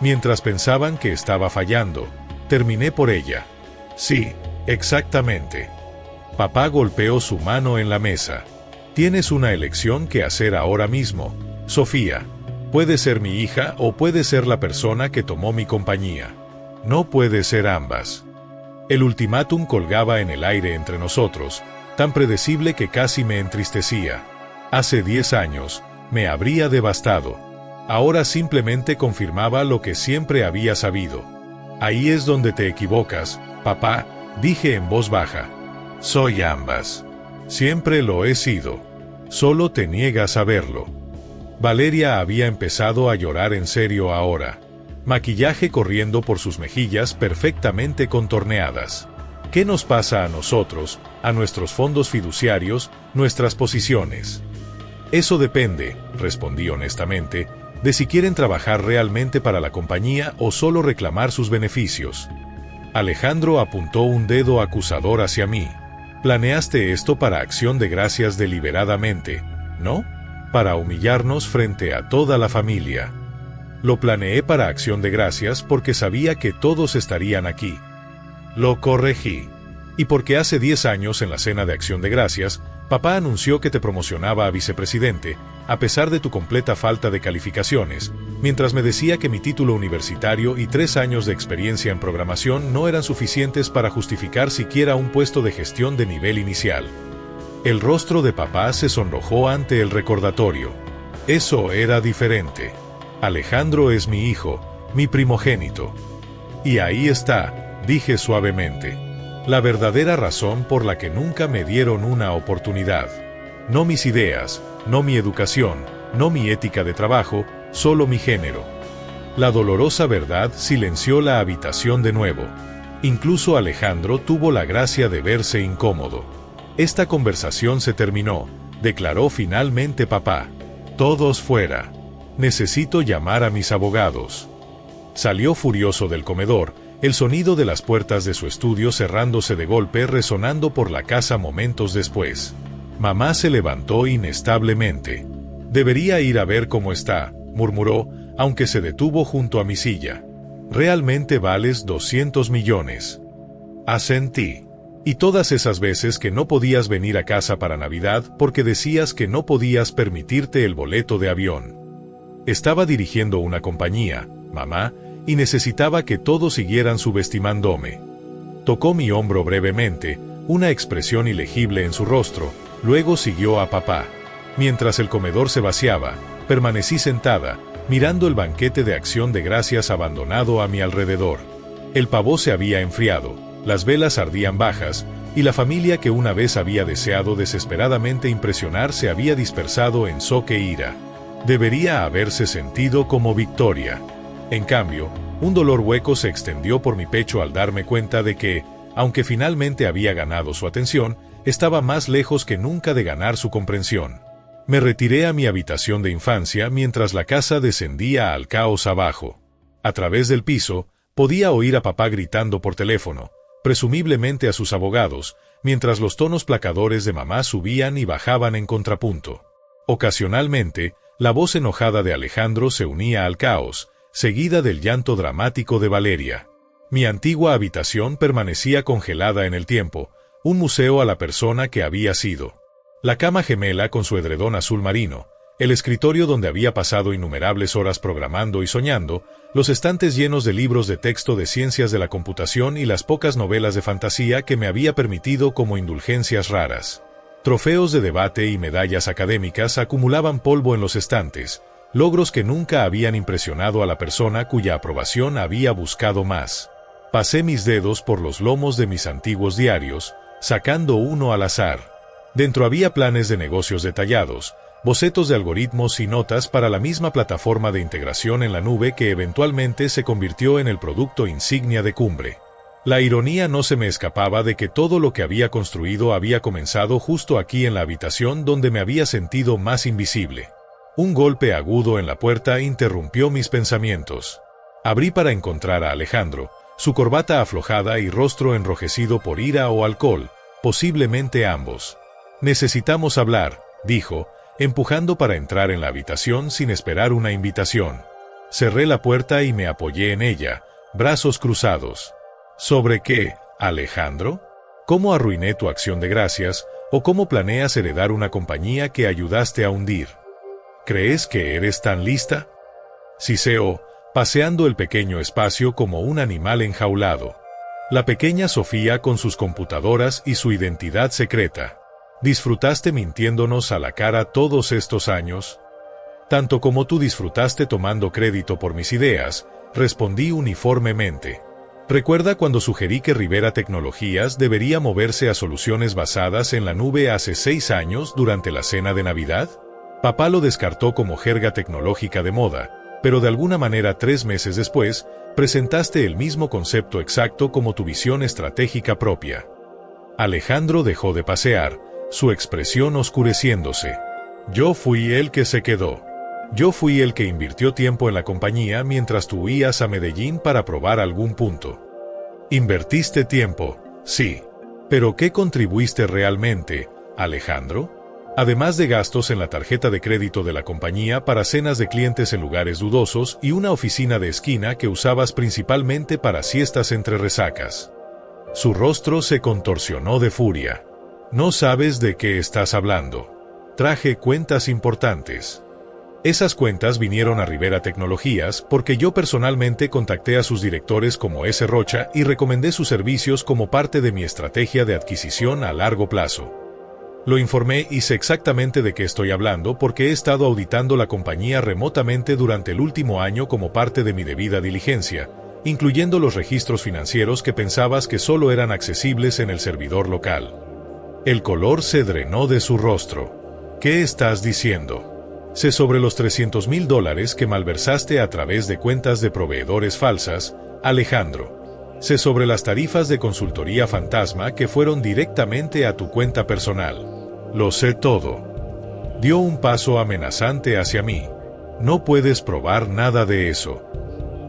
Mientras pensaban que estaba fallando, terminé por ella. Sí, exactamente. Papá golpeó su mano en la mesa. Tienes una elección que hacer ahora mismo, Sofía. Puede ser mi hija o puede ser la persona que tomó mi compañía. No puede ser ambas. El ultimátum colgaba en el aire entre nosotros, tan predecible que casi me entristecía. Hace 10 años, me habría devastado. Ahora simplemente confirmaba lo que siempre había sabido. Ahí es donde te equivocas, papá, dije en voz baja. Soy ambas. Siempre lo he sido. Solo te niegas a verlo. Valeria había empezado a llorar en serio ahora. Maquillaje corriendo por sus mejillas perfectamente contorneadas. ¿Qué nos pasa a nosotros, a nuestros fondos fiduciarios, nuestras posiciones? Eso depende, respondí honestamente, de si quieren trabajar realmente para la compañía o solo reclamar sus beneficios. Alejandro apuntó un dedo acusador hacia mí. Planeaste esto para Acción de Gracias deliberadamente, ¿no? Para humillarnos frente a toda la familia. Lo planeé para Acción de Gracias porque sabía que todos estarían aquí. Lo corregí. Y porque hace 10 años en la cena de Acción de Gracias, papá anunció que te promocionaba a vicepresidente, a pesar de tu completa falta de calificaciones, mientras me decía que mi título universitario y 3 años de experiencia en programación no eran suficientes para justificar siquiera un puesto de gestión de nivel inicial. El rostro de papá se sonrojó ante el recordatorio. Eso era diferente. Alejandro es mi hijo, mi primogénito. Y ahí está, dije suavemente. La verdadera razón por la que nunca me dieron una oportunidad. No mis ideas, no mi educación, no mi ética de trabajo, solo mi género. La dolorosa verdad silenció la habitación de nuevo. Incluso Alejandro tuvo la gracia de verse incómodo. Esta conversación se terminó, declaró finalmente papá. Todos fuera. Necesito llamar a mis abogados. Salió furioso del comedor, el sonido de las puertas de su estudio cerrándose de golpe resonando por la casa momentos después. Mamá se levantó inestablemente. Debería ir a ver cómo está, murmuró, aunque se detuvo junto a mi silla. Realmente vales 200 millones. Asentí. Y todas esas veces que no podías venir a casa para Navidad porque decías que no podías permitirte el boleto de avión. Estaba dirigiendo una compañía, mamá, y necesitaba que todos siguieran subestimándome. Tocó mi hombro brevemente, una expresión ilegible en su rostro, luego siguió a papá. Mientras el comedor se vaciaba, permanecí sentada, mirando el banquete de Acción de Gracias abandonado a mi alrededor. El pavó se había enfriado, las velas ardían bajas, y la familia que una vez había deseado desesperadamente impresionar se había dispersado en shock e ira. Debería haberse sentido como victoria. En cambio, un dolor hueco se extendió por mi pecho al darme cuenta de que, aunque finalmente había ganado su atención, estaba más lejos que nunca de ganar su comprensión. Me retiré a mi habitación de infancia mientras la casa descendía al caos abajo. A través del piso, podía oír a papá gritando por teléfono, presumiblemente a sus abogados, mientras los tonos placadores de mamá subían y bajaban en contrapunto. Ocasionalmente, la voz enojada de Alejandro se unía al caos, seguida del llanto dramático de Valeria. Mi antigua habitación permanecía congelada en el tiempo, un museo a la persona que había sido. La cama gemela con su edredón azul marino, el escritorio donde había pasado innumerables horas programando y soñando, los estantes llenos de libros de texto de ciencias de la computación y las pocas novelas de fantasía que me había permitido como indulgencias raras. Trofeos de debate y medallas académicas acumulaban polvo en los estantes, logros que nunca habían impresionado a la persona cuya aprobación había buscado más. Pasé mis dedos por los lomos de mis antiguos diarios, sacando uno al azar. Dentro había planes de negocios detallados, bocetos de algoritmos y notas para la misma plataforma de integración en la nube que eventualmente se convirtió en el producto insignia de Cumbre. La ironía no se me escapaba de que todo lo que había construido había comenzado justo aquí en la habitación donde me había sentido más invisible. Un golpe agudo en la puerta interrumpió mis pensamientos. Abrí para encontrar a Alejandro, su corbata aflojada y rostro enrojecido por ira o alcohol, posiblemente ambos. «Necesitamos hablar», dijo, empujando para entrar en la habitación sin esperar una invitación. Cerré la puerta y me apoyé en ella, brazos cruzados. ¿Sobre qué, Alejandro? ¿Cómo arruiné tu Acción de Gracias o cómo planeas heredar una compañía que ayudaste a hundir? ¿Crees que eres tan lista? Siseó, paseando el pequeño espacio como un animal enjaulado. La pequeña Sofía con sus computadoras y su identidad secreta. ¿Disfrutaste mintiéndonos a la cara todos estos años? Tanto como tú disfrutaste tomando crédito por mis ideas, respondí uniformemente. ¿Recuerda cuando sugerí que Rivera Tecnologías debería moverse a soluciones basadas en la nube hace 6 años durante la cena de Navidad? Papá lo descartó como jerga tecnológica de moda, pero de alguna manera 3 meses después, presentaste el mismo concepto exacto como tu visión estratégica propia. Alejandro dejó de pasear, su expresión oscureciéndose. Yo fui el que se quedó. Yo fui el que invirtió tiempo en la compañía mientras tú huías a Medellín para probar algún punto. Invertiste tiempo, sí. ¿Pero qué contribuiste realmente, Alejandro? Además de gastos en la tarjeta de crédito de la compañía para cenas de clientes en lugares dudosos y una oficina de esquina que usabas principalmente para siestas entre resacas. Su rostro se contorsionó de furia. No sabes de qué estás hablando. Traje cuentas importantes. Esas cuentas vinieron a Rivera Tecnologías porque yo personalmente contacté a sus directores como S. Rocha y recomendé sus servicios como parte de mi estrategia de adquisición a largo plazo. Lo informé y sé exactamente de qué estoy hablando porque he estado auditando la compañía remotamente durante el último año como parte de mi debida diligencia, incluyendo los registros financieros que pensabas que solo eran accesibles en el servidor local. El color se drenó de su rostro. ¿Qué estás diciendo? Sé sobre los $300,000 que malversaste a través de cuentas de proveedores falsas, Alejandro. Sé sobre las tarifas de consultoría fantasma que fueron directamente a tu cuenta personal. Lo sé todo. Dio un paso amenazante hacia mí. No puedes probar nada de eso.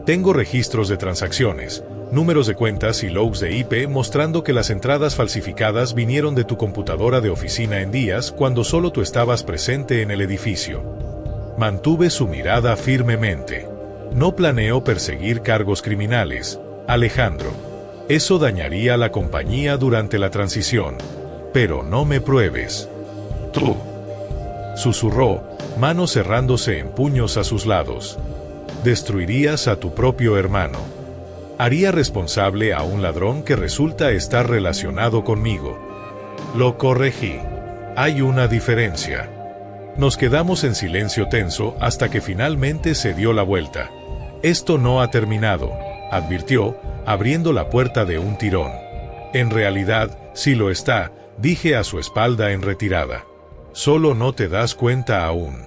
Tengo registros de transacciones, números de cuentas y logs de IP mostrando que las entradas falsificadas vinieron de tu computadora de oficina en días cuando solo tú estabas presente en el edificio. Mantuve su mirada firmemente. No planeo perseguir cargos criminales, Alejandro. Eso dañaría la compañía durante la transición. Pero no me pruebes. Tú. Susurró, manos cerrándose en puños a sus lados. Destruirías a tu propio hermano. Haría responsable a un ladrón que resulta estar relacionado conmigo. Lo corregí. Hay una diferencia. Nos quedamos en silencio tenso hasta que finalmente se dio la vuelta. Esto no ha terminado, advirtió, abriendo la puerta de un tirón. En realidad, sí lo está, dije a su espalda en retirada. Solo no te das cuenta aún.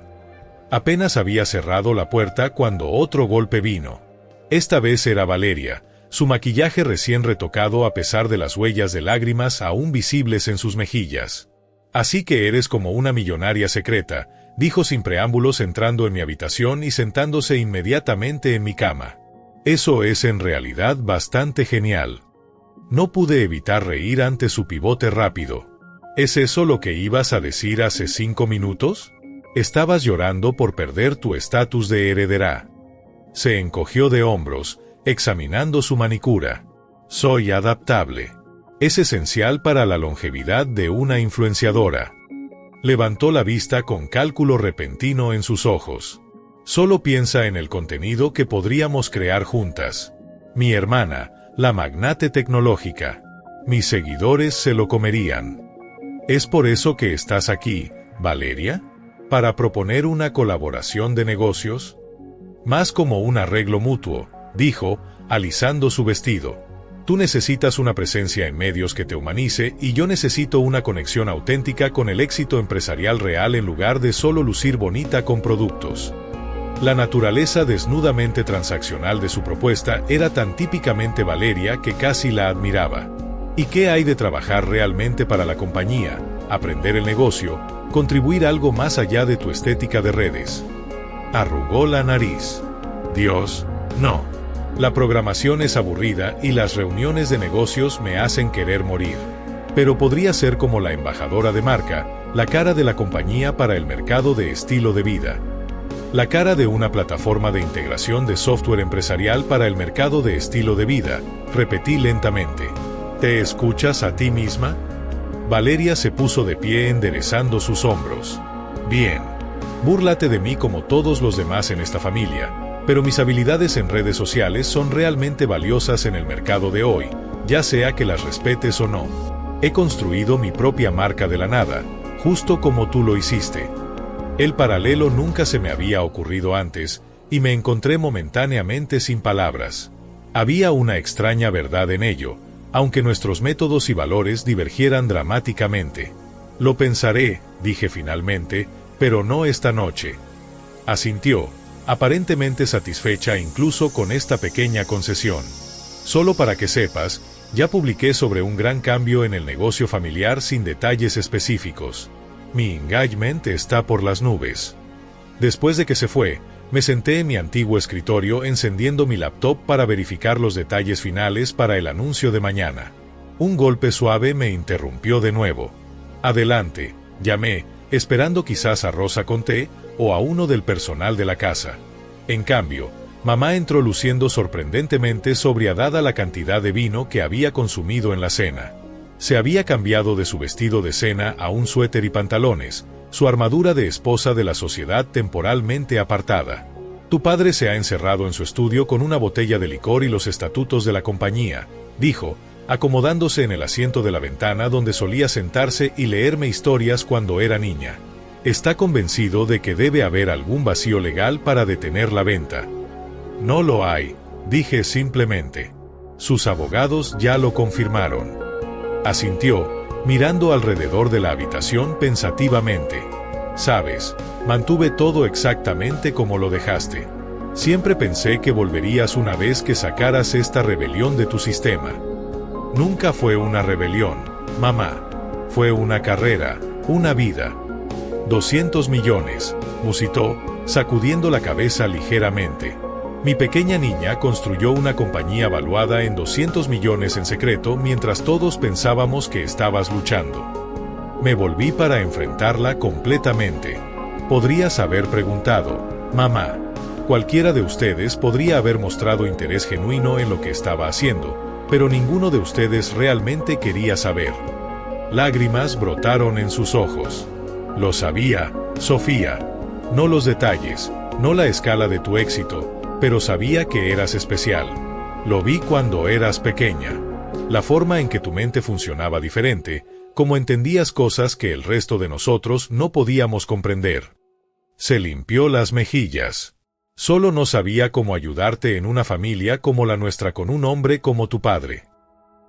Apenas había cerrado la puerta cuando otro golpe vino. Esta vez era Valeria, su maquillaje recién retocado a pesar de las huellas de lágrimas aún visibles en sus mejillas. Así que eres como una millonaria secreta, dijo sin preámbulos entrando en mi habitación y sentándose inmediatamente en mi cama. Eso es en realidad bastante genial. No pude evitar reír ante su pivote rápido. ¿Es eso lo que ibas a decir hace 5 minutos? Estabas llorando por perder tu estatus de heredera. Se encogió de hombros, examinando su manicura. Soy adaptable. Es esencial para la longevidad de una influenciadora. Levantó la vista con cálculo repentino en sus ojos. Solo piensa en el contenido que podríamos crear juntas. Mi hermana, la magnate tecnológica. Mis seguidores se lo comerían. ¿Es por eso que estás aquí, Valeria? ¿Para proponer una colaboración de negocios? Más como un arreglo mutuo, dijo, alisando su vestido. Tú necesitas una presencia en medios que te humanice y yo necesito una conexión auténtica con el éxito empresarial real en lugar de solo lucir bonita con productos. La naturaleza desnudamente transaccional de su propuesta era tan típicamente Valeria que casi la admiraba. ¿Y qué hay de trabajar realmente para la compañía, aprender el negocio, contribuir algo más allá de tu estética de redes? Arrugó la nariz. Dios, no. La programación es aburrida y las reuniones de negocios me hacen querer morir. Pero podría ser como la embajadora de marca, la cara de la compañía para el mercado de estilo de vida. La cara de una plataforma de integración de software empresarial para el mercado de estilo de vida, repetí lentamente. ¿Te escuchas a ti misma? Valeria se puso de pie enderezando sus hombros. Bien. Búrlate de mí como todos los demás en esta familia, pero mis habilidades en redes sociales son realmente valiosas en el mercado de hoy, ya sea que las respetes o no. He construido mi propia marca de la nada, justo como tú lo hiciste. El paralelo nunca se me había ocurrido antes, y me encontré momentáneamente sin palabras. Había una extraña verdad en ello, aunque nuestros métodos y valores divergieran dramáticamente. Lo pensaré, dije finalmente, pero no esta noche. Asintió, aparentemente satisfecha incluso con esta pequeña concesión. Solo para que sepas, ya publiqué sobre un gran cambio en el negocio familiar sin detalles específicos. Mi engagement está por las nubes. Después de que se fue, me senté en mi antiguo escritorio encendiendo mi laptop para verificar los detalles finales para el anuncio de mañana. Un golpe suave me interrumpió de nuevo. Adelante, llamé, esperando quizás a Rosa con té o a uno del personal de la casa. En cambio, mamá entró luciendo sorprendentemente sobria dada la cantidad de vino que había consumido en la cena. Se había cambiado de su vestido de cena a un suéter y pantalones, su armadura de esposa de la sociedad temporalmente apartada. Tu padre se ha encerrado en su estudio con una botella de licor y los estatutos de la compañía, dijo, acomodándose en el asiento de la ventana donde solía sentarse y leerme historias cuando era niña. Está convencido de que debe haber algún vacío legal para detener la venta. No lo hay, dije simplemente. Sus abogados ya lo confirmaron. Asintió, mirando alrededor de la habitación pensativamente. Sabes, mantuve todo exactamente como lo dejaste. Siempre pensé que volverías una vez que sacaras esta rebelión de tu sistema. Nunca fue una rebelión, mamá. Fue una carrera, una vida. 200 millones, musitó, sacudiendo la cabeza ligeramente. Mi pequeña niña construyó una compañía valuada en 200 millones en secreto mientras todos pensábamos que estabas luchando. Me volví para enfrentarla completamente. Podrías haber preguntado, mamá. Cualquiera de ustedes podría haber mostrado interés genuino en lo que estaba haciendo, pero ninguno de ustedes realmente quería saber. Lágrimas brotaron en sus ojos. Lo sabía, Sofía. No los detalles, no la escala de tu éxito, pero sabía que eras especial. Lo vi cuando eras pequeña. La forma en que tu mente funcionaba diferente, como entendías cosas que el resto de nosotros no podíamos comprender. Se limpió las mejillas. Solo no sabía cómo ayudarte en una familia como la nuestra con un hombre como tu padre.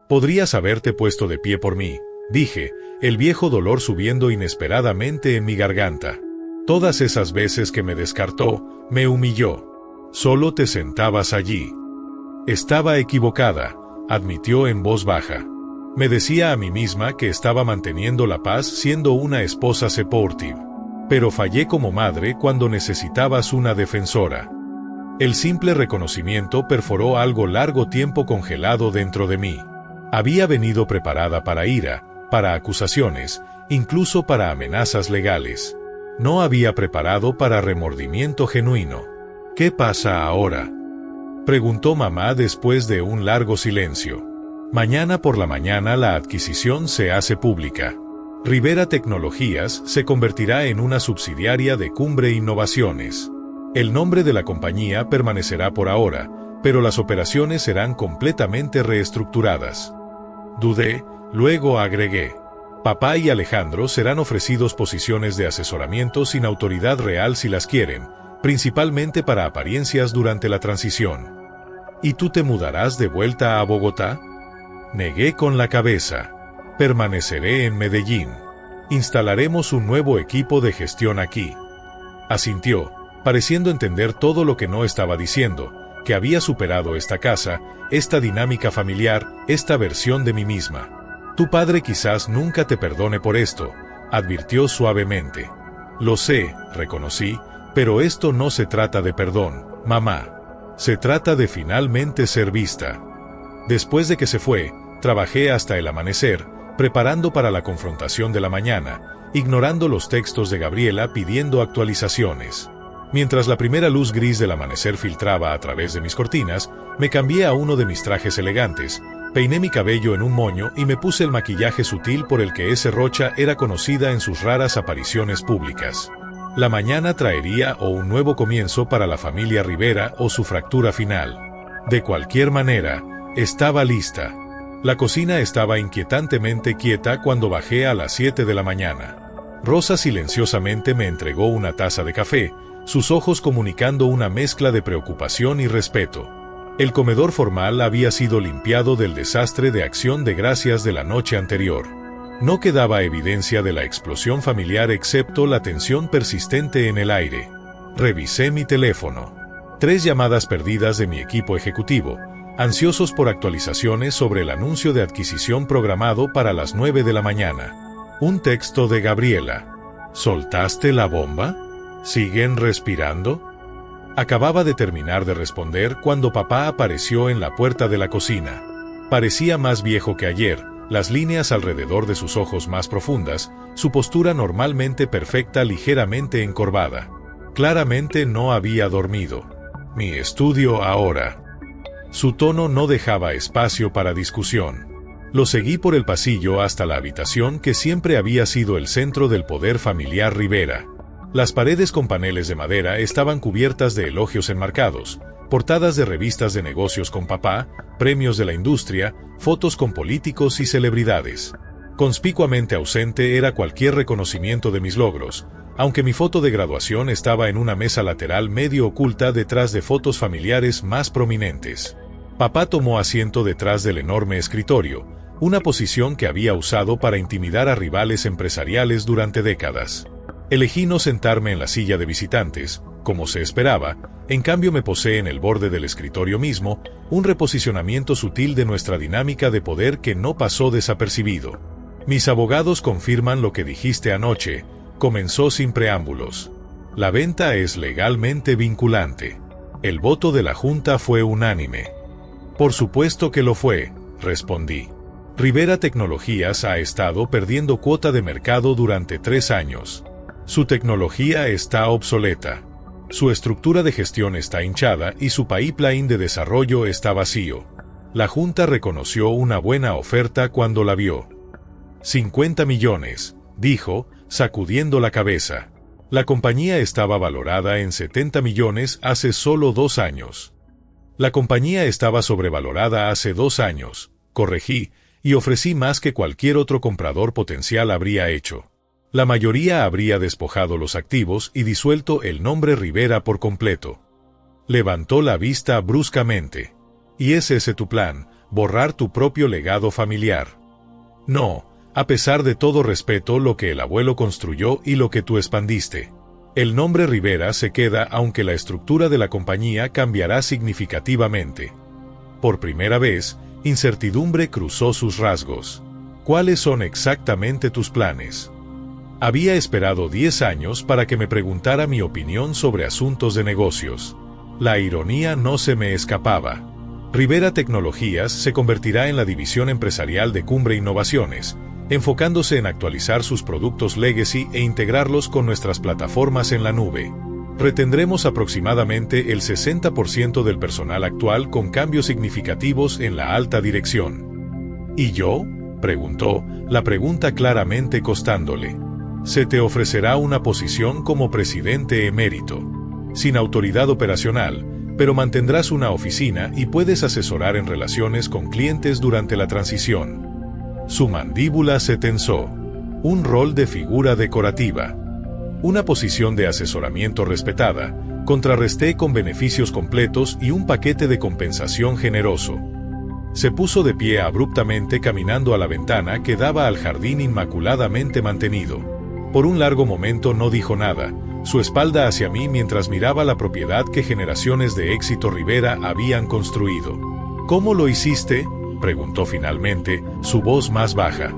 Podrías haberte puesto de pie por mí, dije, el viejo dolor subiendo inesperadamente en mi garganta. Todas esas veces que me descartó, me humilló. Solo te sentabas allí. Estaba equivocada, admitió en voz baja. Me decía a mí misma que estaba manteniendo la paz siendo una esposa supportive. Pero fallé como madre cuando necesitabas una defensora. El simple reconocimiento perforó algo largo tiempo congelado dentro de mí. Había venido preparada para ira, para acusaciones, incluso para amenazas legales. No había preparado para remordimiento genuino. ¿Qué pasa ahora?, preguntó mamá después de un largo silencio. Mañana por la mañana la adquisición se hace pública. Rivera Tecnologías se convertirá en una subsidiaria de Cumbre Innovaciones. El nombre de la compañía permanecerá por ahora, pero las operaciones serán completamente reestructuradas. Dudé, luego agregué. Papá y Alejandro serán ofrecidos posiciones de asesoramiento sin autoridad real si las quieren, principalmente para apariencias durante la transición. ¿Y tú te mudarás de vuelta a Bogotá? Negué con la cabeza. Permaneceré en Medellín. Instalaremos un nuevo equipo de gestión aquí. Asintió, pareciendo entender todo lo que no estaba diciendo, que había superado esta casa, esta dinámica familiar, esta versión de mí misma. Tu padre quizás nunca te perdone por esto, advirtió suavemente. Lo sé, reconocí, pero esto no se trata de perdón, mamá. Se trata de finalmente ser vista. Después de que se fue, trabajé hasta el amanecer, preparando para la confrontación de la mañana, ignorando los textos de Gabriela pidiendo actualizaciones. Mientras la primera luz gris del amanecer filtraba a través de mis cortinas, me cambié a uno de mis trajes elegantes, peiné mi cabello en un moño y me puse el maquillaje sutil por el que S. Rocha era conocida en sus raras apariciones públicas. La mañana traería o un nuevo comienzo para la familia Rivera o su fractura final. De cualquier manera, estaba lista. La cocina estaba inquietantemente quieta cuando bajé a las 7 de la mañana. Rosa silenciosamente me entregó una taza de café, sus ojos comunicando una mezcla de preocupación y respeto. El comedor formal había sido limpiado del desastre de Acción de Gracias de la noche anterior. No quedaba evidencia de la explosión familiar excepto la tensión persistente en el aire. Revisé mi teléfono. 3 llamadas perdidas de mi equipo ejecutivo, ansiosos por actualizaciones sobre el anuncio de adquisición programado para las 9 de la mañana. Un texto de Gabriela. ¿Soltaste la bomba? ¿Siguen respirando? Acababa de terminar de responder cuando papá apareció en la puerta de la cocina. Parecía más viejo que ayer, las líneas alrededor de sus ojos más profundas, su postura normalmente perfecta ligeramente encorvada. Claramente no había dormido. Mi estudio ahora. Su tono no dejaba espacio para discusión. Lo seguí por el pasillo hasta la habitación que siempre había sido el centro del poder familiar Rivera. Las paredes con paneles de madera estaban cubiertas de elogios enmarcados, portadas de revistas de negocios con papá, premios de la industria, fotos con políticos y celebridades. Conspicuamente ausente era cualquier reconocimiento de mis logros, aunque mi foto de graduación estaba en una mesa lateral medio oculta detrás de fotos familiares más prominentes. Papá tomó asiento detrás del enorme escritorio, una posición que había usado para intimidar a rivales empresariales durante décadas. Elegí no sentarme en la silla de visitantes, como se esperaba, en cambio me posé en el borde del escritorio mismo, un reposicionamiento sutil de nuestra dinámica de poder que no pasó desapercibido. Mis abogados confirman lo que dijiste anoche, comenzó sin preámbulos. La venta es legalmente vinculante. El voto de la Junta fue unánime. Por supuesto que lo fue, respondí. Rivera Tecnologías ha estado perdiendo cuota de mercado durante 3 años. Su tecnología está obsoleta. Su estructura de gestión está hinchada y su pipeline de desarrollo está vacío. La Junta reconoció una buena oferta cuando la vio. 50 millones, dijo, sacudiendo la cabeza. La compañía estaba valorada en 70 millones hace solo 2 años. La compañía estaba sobrevalorada hace 2 años, corregí, y ofrecí más que cualquier otro comprador potencial habría hecho. La mayoría habría despojado los activos y disuelto el nombre Rivera por completo. Levantó la vista bruscamente. ¿Y es ese tu plan, borrar tu propio legado familiar? No, a pesar de todo respeto lo que el abuelo construyó y lo que tú expandiste. El nombre Rivera se queda aunque la estructura de la compañía cambiará significativamente. Por primera vez, incertidumbre cruzó sus rasgos. ¿Cuáles son exactamente tus planes? Había esperado 10 años para que me preguntara mi opinión sobre asuntos de negocios. La ironía no se me escapaba. Rivera Tecnologías se convertirá en la división empresarial de Cumbre Innovaciones, enfocándose en actualizar sus productos legacy e integrarlos con nuestras plataformas en la nube. Retendremos aproximadamente el 60% del personal actual con cambios significativos en la alta dirección. ¿Y yo?, preguntó, la pregunta claramente costándole. Se te ofrecerá una posición como presidente emérito, sin autoridad operacional, pero mantendrás una oficina y puedes asesorar en relaciones con clientes durante la transición. Su mandíbula se tensó. Un rol de figura decorativa. Una posición de asesoramiento respetada, contrarresté con beneficios completos y un paquete de compensación generoso. Se puso de pie abruptamente caminando a la ventana que daba al jardín inmaculadamente mantenido. Por un largo momento no dijo nada, su espalda hacia mí mientras miraba la propiedad que generaciones de éxito Rivera habían construido. ¿Cómo lo hiciste?, preguntó finalmente, su voz más baja.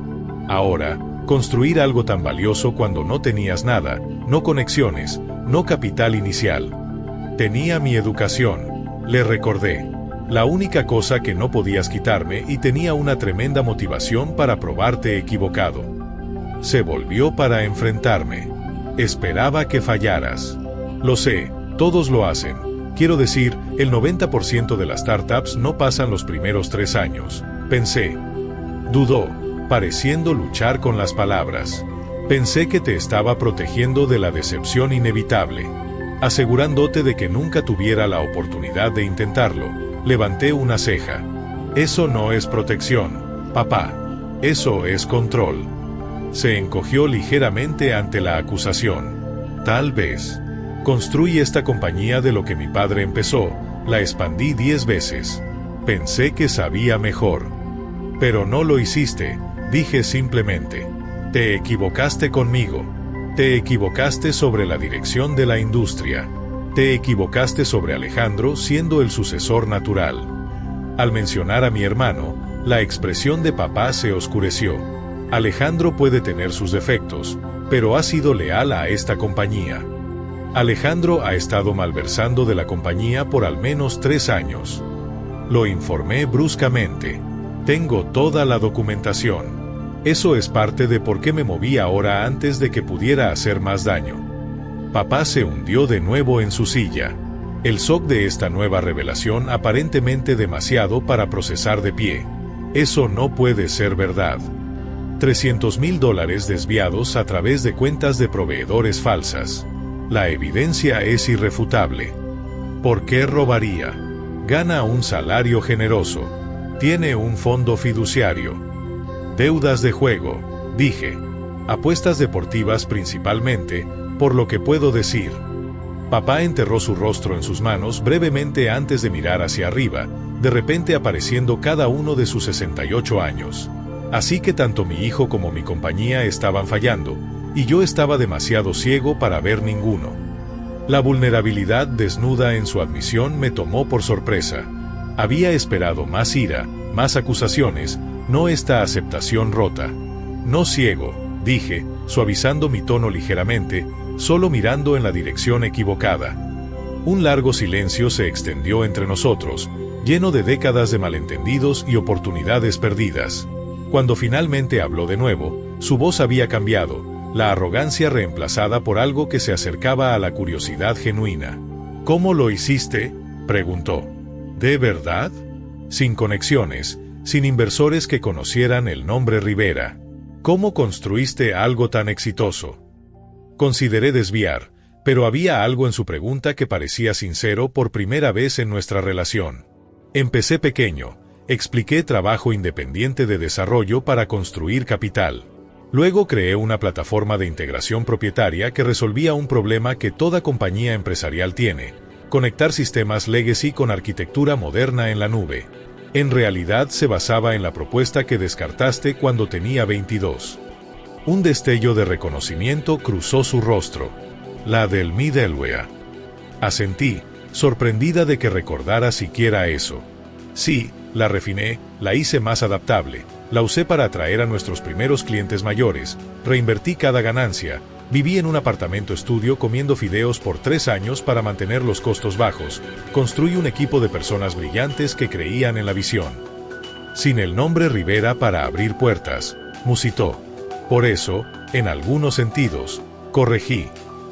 Ahora, construir algo tan valioso cuando no tenías nada, no conexiones, no capital inicial. Tenía mi educación, le recordé. La única cosa que no podías quitarme y tenía una tremenda motivación para probarte equivocado. Se volvió para enfrentarme. Esperaba que fallaras. Lo sé, todos lo hacen. Quiero decir, el 90% de las startups no pasan los primeros 3 años. Pensé. Dudó, pareciendo luchar con las palabras. Pensé que te estaba protegiendo de la decepción inevitable, asegurándote de que nunca tuviera la oportunidad de intentarlo. Levanté una ceja. Eso no es protección, papá. Eso es control. Se encogió ligeramente ante la acusación. Tal vez. Construí esta compañía de lo que mi padre empezó, la expandí 10 veces. Pensé que sabía mejor. Pero no lo hiciste, dije simplemente. Te equivocaste conmigo. Te equivocaste sobre la dirección de la industria. Te equivocaste sobre Alejandro siendo el sucesor natural. Al mencionar a mi hermano, la expresión de papá se oscureció. Alejandro puede tener sus defectos, pero ha sido leal a esta compañía. Alejandro ha estado malversando de la compañía por al menos 3 años. Lo informé bruscamente. Tengo toda la documentación. Eso es parte de por qué me moví ahora antes de que pudiera hacer más daño. Papá se hundió de nuevo en su silla. El shock de esta nueva revelación aparentemente demasiado para procesar de pie. Eso no puede ser verdad. $300,000 desviados a través de cuentas de proveedores falsas. La evidencia es irrefutable. ¿Por qué robaría? Gana un salario generoso. Tiene un fondo fiduciario. Deudas de juego, dije. Apuestas deportivas principalmente, por lo que puedo decir. Papá enterró su rostro en sus manos brevemente antes de mirar hacia arriba, de repente apareciendo cada uno de sus 68 años. Así que tanto mi hijo como mi compañía estaban fallando, y yo estaba demasiado ciego para ver ninguno. La vulnerabilidad desnuda en su admisión me tomó por sorpresa. Había esperado más ira, más acusaciones, no esta aceptación rota. No ciego, dije, suavizando mi tono ligeramente, solo mirando en la dirección equivocada. Un largo silencio se extendió entre nosotros, lleno de décadas de malentendidos y oportunidades perdidas. Cuando finalmente habló de nuevo, su voz había cambiado, la arrogancia reemplazada por algo que se acercaba a la curiosidad genuina. ¿Cómo lo hiciste?, preguntó. ¿De verdad? Sin conexiones, sin inversores que conocieran el nombre Rivera. ¿Cómo construiste algo tan exitoso? Consideré desviar, pero había algo en su pregunta que parecía sincero por primera vez en nuestra relación. Empecé pequeño, expliqué trabajo independiente de desarrollo para construir capital. Luego creé una plataforma de integración propietaria que resolvía un problema que toda compañía empresarial tiene: conectar sistemas legacy con arquitectura moderna en la nube. En realidad se basaba en la propuesta que descartaste cuando tenía 22. Un destello de reconocimiento cruzó su rostro. La del middleware. Asentí, sorprendida de que recordara siquiera eso. Sí, la refiné, la hice más adaptable, la usé para atraer a nuestros primeros clientes mayores, reinvertí cada ganancia, viví en un apartamento estudio comiendo fideos por 3 años para mantener los costos bajos, construí un equipo de personas brillantes que creían en la visión. Sin el nombre Rivera para abrir puertas, musitó. Por eso, en algunos sentidos, corregí.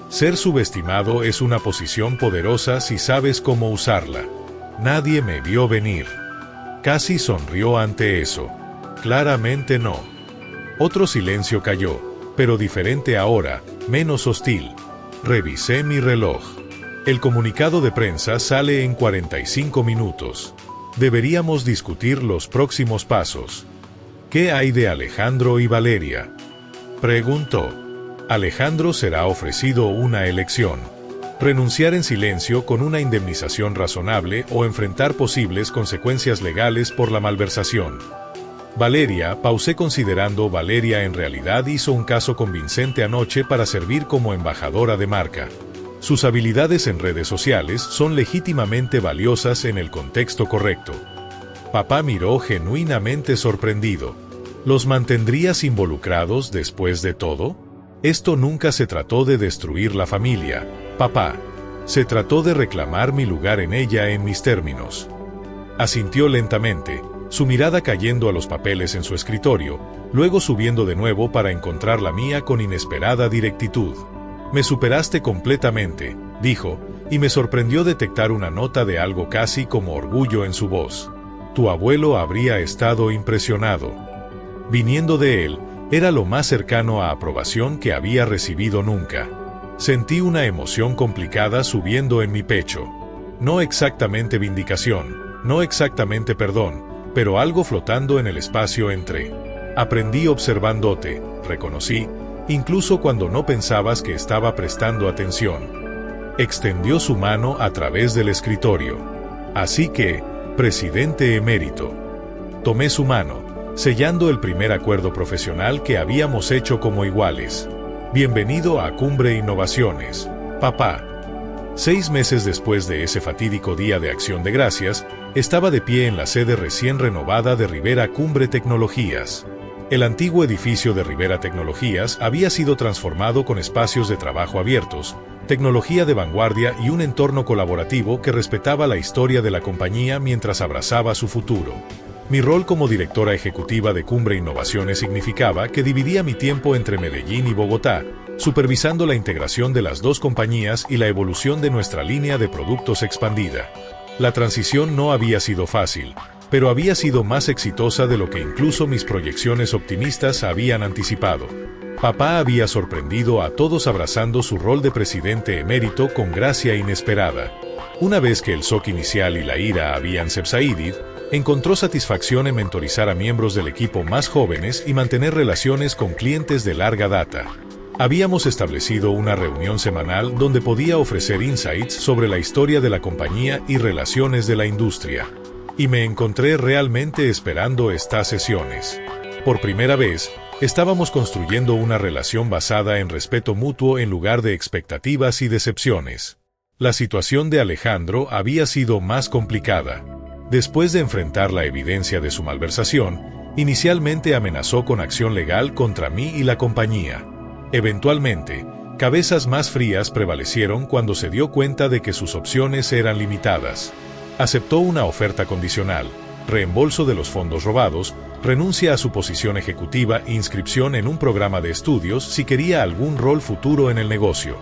Ser subestimado es una posición poderosa si sabes cómo usarla. Nadie me vio venir. Casi sonrió ante eso. Claramente no. Otro silencio cayó, pero diferente ahora, menos hostil. Revisé mi reloj. El comunicado de prensa sale en 45 minutos. Deberíamos discutir los próximos pasos. ¿Qué hay de Alejandro y Valeria?, preguntó. Alejandro será ofrecido una elección. Renunciar en silencio con una indemnización razonable o enfrentar posibles consecuencias legales por la malversación. Valeria, pausé considerando Valeria en realidad hizo un caso convincente anoche para servir como embajadora de marca. Sus habilidades en redes sociales son legítimamente valiosas en el contexto correcto. Papá miró genuinamente sorprendido. ¿Los mantendrías involucrados después de todo? Esto nunca se trató de destruir la familia, papá. Se trató de reclamar mi lugar en ella en mis términos. Asintió lentamente, su mirada cayendo a los papeles en su escritorio, luego subiendo de nuevo para encontrar la mía con inesperada directitud. Me superaste completamente, dijo, y me sorprendió detectar una nota de algo casi como orgullo en su voz. Tu abuelo habría estado impresionado. Viniendo de él, era lo más cercano a aprobación que había recibido nunca. Sentí una emoción complicada subiendo en mi pecho. No exactamente vindicación, no exactamente perdón, pero algo flotando en el espacio entre. Aprendí observándote, reconocí, incluso cuando no pensabas que estaba prestando atención. Extendió su mano a través del escritorio. Así que, presidente emérito. Tomé su mano, sellando el primer acuerdo profesional que habíamos hecho como iguales. Bienvenido a Cumbre Innovaciones, papá. 6 meses después de ese fatídico Día de Acción de Gracias, estaba de pie en la sede recién renovada de Rivera Cumbre Tecnologías. El antiguo edificio de Rivera Tecnologías había sido transformado con espacios de trabajo abiertos, tecnología de vanguardia y un entorno colaborativo que respetaba la historia de la compañía mientras abrazaba su futuro. Mi rol como directora ejecutiva de Cumbre Innovaciones significaba que dividía mi tiempo entre Medellín y Bogotá, supervisando la integración de las dos compañías y la evolución de nuestra línea de productos expandida. La transición no había sido fácil, pero había sido más exitosa de lo que incluso mis proyecciones optimistas habían anticipado. Papá había sorprendido a todos abrazando su rol de presidente emérito con gracia inesperada. Una vez que el shock inicial y la ira habían subsidido, encontró satisfacción en mentorizar a miembros del equipo más jóvenes y mantener relaciones con clientes de larga data. Habíamos establecido una reunión semanal donde podía ofrecer insights sobre la historia de la compañía y relaciones de la industria. Y me encontré realmente esperando estas sesiones. Por primera vez, estábamos construyendo una relación basada en respeto mutuo en lugar de expectativas y decepciones. La situación de Alejandro había sido más complicada. Después de enfrentar la evidencia de su malversación, inicialmente amenazó con acción legal contra mí y la compañía. Eventualmente, cabezas más frías prevalecieron cuando se dio cuenta de que sus opciones eran limitadas. Aceptó una oferta condicional, reembolso de los fondos robados, renuncia a su posición ejecutiva e inscripción en un programa de estudios si quería algún rol futuro en el negocio.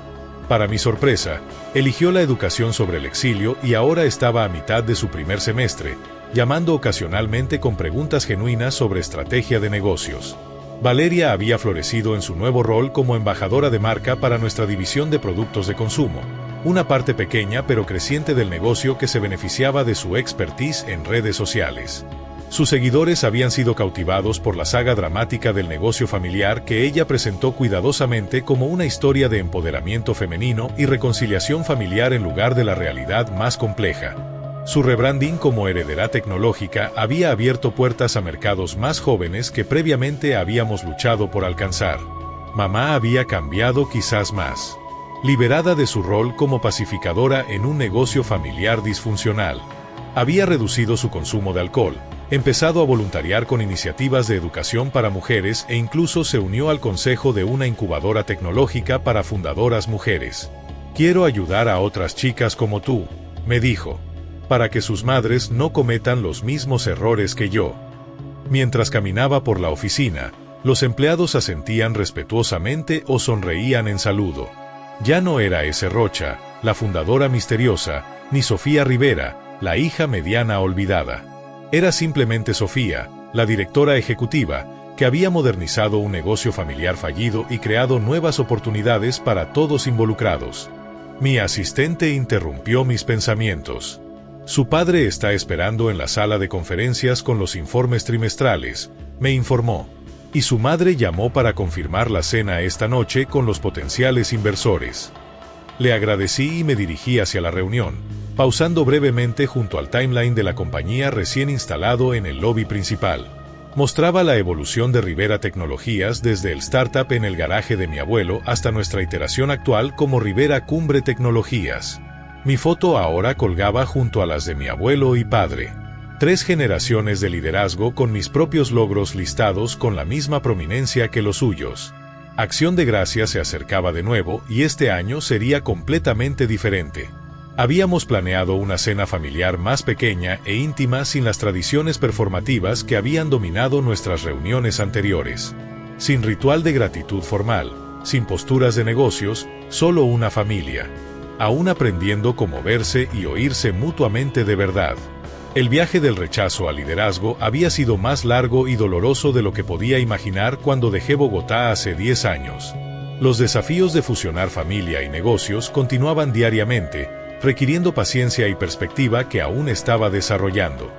Para mi sorpresa, eligió la educación sobre el exilio y ahora estaba a mitad de su primer semestre, llamando ocasionalmente con preguntas genuinas sobre estrategia de negocios. Valeria había florecido en su nuevo rol como embajadora de marca para nuestra división de productos de consumo, una parte pequeña pero creciente del negocio que se beneficiaba de su expertise en redes sociales. Sus seguidores habían sido cautivados por la saga dramática del negocio familiar que ella presentó cuidadosamente como una historia de empoderamiento femenino y reconciliación familiar en lugar de la realidad más compleja. Su rebranding como heredera tecnológica había abierto puertas a mercados más jóvenes que previamente habíamos luchado por alcanzar. Mamá había cambiado quizás más. Liberada de su rol como pacificadora en un negocio familiar disfuncional. Había reducido su consumo de alcohol, empezado a voluntariar con iniciativas de educación para mujeres e incluso se unió al consejo de una incubadora tecnológica para fundadoras mujeres. Quiero ayudar a otras chicas como tú, me dijo, para que sus madres no cometan los mismos errores que yo. Mientras caminaba por la oficina, los empleados asentían respetuosamente o sonreían en saludo. Ya no era ese Rocha, la fundadora misteriosa, ni Sofía Rivera, la hija mediana olvidada. Era simplemente Sofía, la directora ejecutiva, que había modernizado un negocio familiar fallido y creado nuevas oportunidades para todos involucrados. Mi asistente interrumpió mis pensamientos. Su padre está esperando en la sala de conferencias con los informes trimestrales, me informó. Y su madre llamó para confirmar la cena esta noche con los potenciales inversores. Le agradecí y me dirigí hacia la reunión, pausando brevemente junto al timeline de la compañía recién instalado en el lobby principal. Mostraba la evolución de Rivera Tecnologías desde el startup en el garaje de mi abuelo hasta nuestra iteración actual como Rivera Cumbre Tecnologías. Mi foto ahora colgaba junto a las de mi abuelo y padre. 3 generaciones de liderazgo con mis propios logros listados con la misma prominencia que los suyos. Acción de Gracias se acercaba de nuevo y este año sería completamente diferente. Habíamos planeado una cena familiar más pequeña e íntima sin las tradiciones performativas que habían dominado nuestras reuniones anteriores. Sin ritual de gratitud formal, sin posturas de negocios, solo una familia. Aún aprendiendo cómo verse y oírse mutuamente de verdad. El viaje del rechazo al liderazgo había sido más largo y doloroso de lo que podía imaginar cuando dejé Bogotá hace 10 años. Los desafíos de fusionar familia y negocios continuaban diariamente, requiriendo paciencia y perspectiva que aún estaba desarrollando.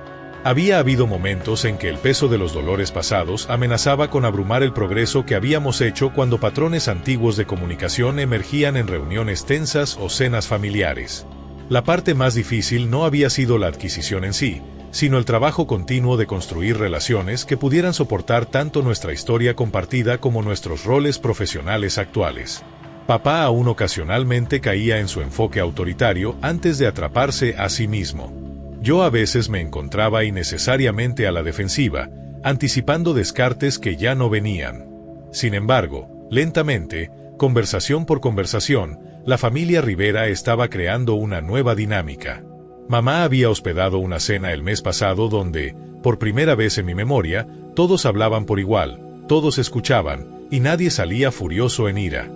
Había habido momentos en que el peso de los dolores pasados amenazaba con abrumar el progreso que habíamos hecho cuando patrones antiguos de comunicación emergían en reuniones tensas o cenas familiares. La parte más difícil no había sido la adquisición en sí, sino el trabajo continuo de construir relaciones que pudieran soportar tanto nuestra historia compartida como nuestros roles profesionales actuales. Papá aún ocasionalmente caía en su enfoque autoritario antes de atraparse a sí mismo. Yo a veces me encontraba innecesariamente a la defensiva, anticipando descartes que ya no venían. Sin embargo, lentamente, conversación por conversación, la familia Rivera estaba creando una nueva dinámica. Mamá había hospedado una cena el mes pasado donde, por primera vez en mi memoria, todos hablaban por igual, todos escuchaban, y nadie salía furioso en ira.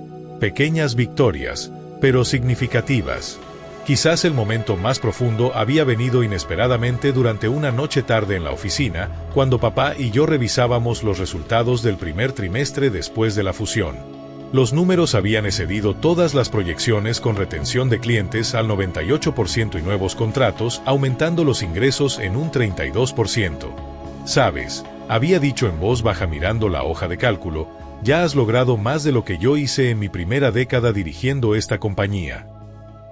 Pequeñas victorias, pero significativas. Quizás el momento más profundo había venido inesperadamente durante una noche tarde en la oficina, cuando papá y yo revisábamos los resultados del primer trimestre después de la fusión. Los números habían excedido todas las proyecciones con retención de clientes al 98% y nuevos contratos, aumentando los ingresos en un 32%. ¿Sabes?, había dicho en voz baja mirando la hoja de cálculo, ya has logrado más de lo que yo hice en mi primera década dirigiendo esta compañía.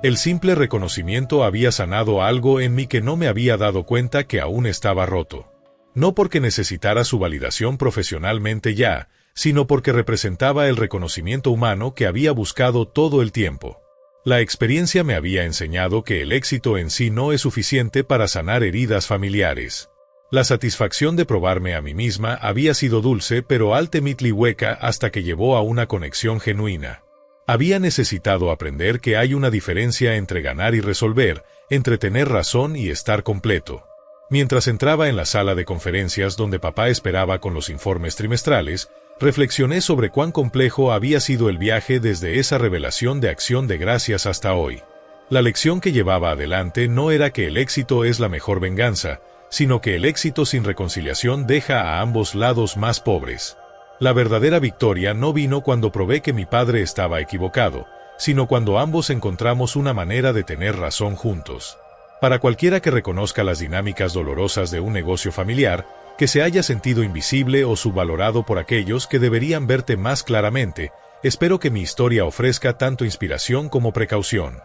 El simple reconocimiento había sanado algo en mí que no me había dado cuenta que aún estaba roto. No porque necesitara su validación profesionalmente ya, sino porque representaba el reconocimiento humano que había buscado todo el tiempo. La experiencia me había enseñado que el éxito en sí no es suficiente para sanar heridas familiares. La satisfacción de probarme a mí misma había sido dulce pero altamente hueca hasta que llevó a una conexión genuina. Había necesitado aprender que hay una diferencia entre ganar y resolver, entre tener razón y estar completo. Mientras entraba en la sala de conferencias donde papá esperaba con los informes trimestrales, reflexioné sobre cuán complejo había sido el viaje desde esa revelación de acción de gracias hasta hoy. La lección que llevaba adelante no era que el éxito es la mejor venganza, sino que el éxito sin reconciliación deja a ambos lados más pobres. La verdadera victoria no vino cuando probé que mi padre estaba equivocado, sino cuando ambos encontramos una manera de tener razón juntos. Para cualquiera que reconozca las dinámicas dolorosas de un negocio familiar, que se haya sentido invisible o subvalorado por aquellos que deberían verte más claramente, espero que mi historia ofrezca tanto inspiración como precaución.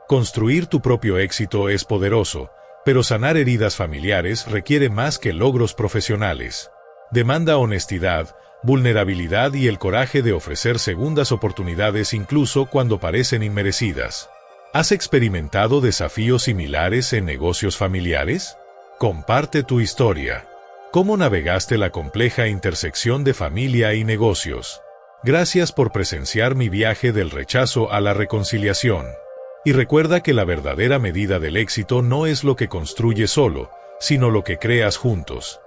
Construir tu propio éxito es poderoso, pero sanar heridas familiares requiere más que logros profesionales. Demanda honestidad, vulnerabilidad y el coraje de ofrecer segundas oportunidades incluso cuando parecen inmerecidas. ¿Has experimentado desafíos similares en negocios familiares? Comparte tu historia. ¿Cómo navegaste la compleja intersección de familia y negocios? Gracias por presenciar mi viaje del rechazo a la reconciliación. Y recuerda que la verdadera medida del éxito no es lo que construyes solo, sino lo que creas juntos.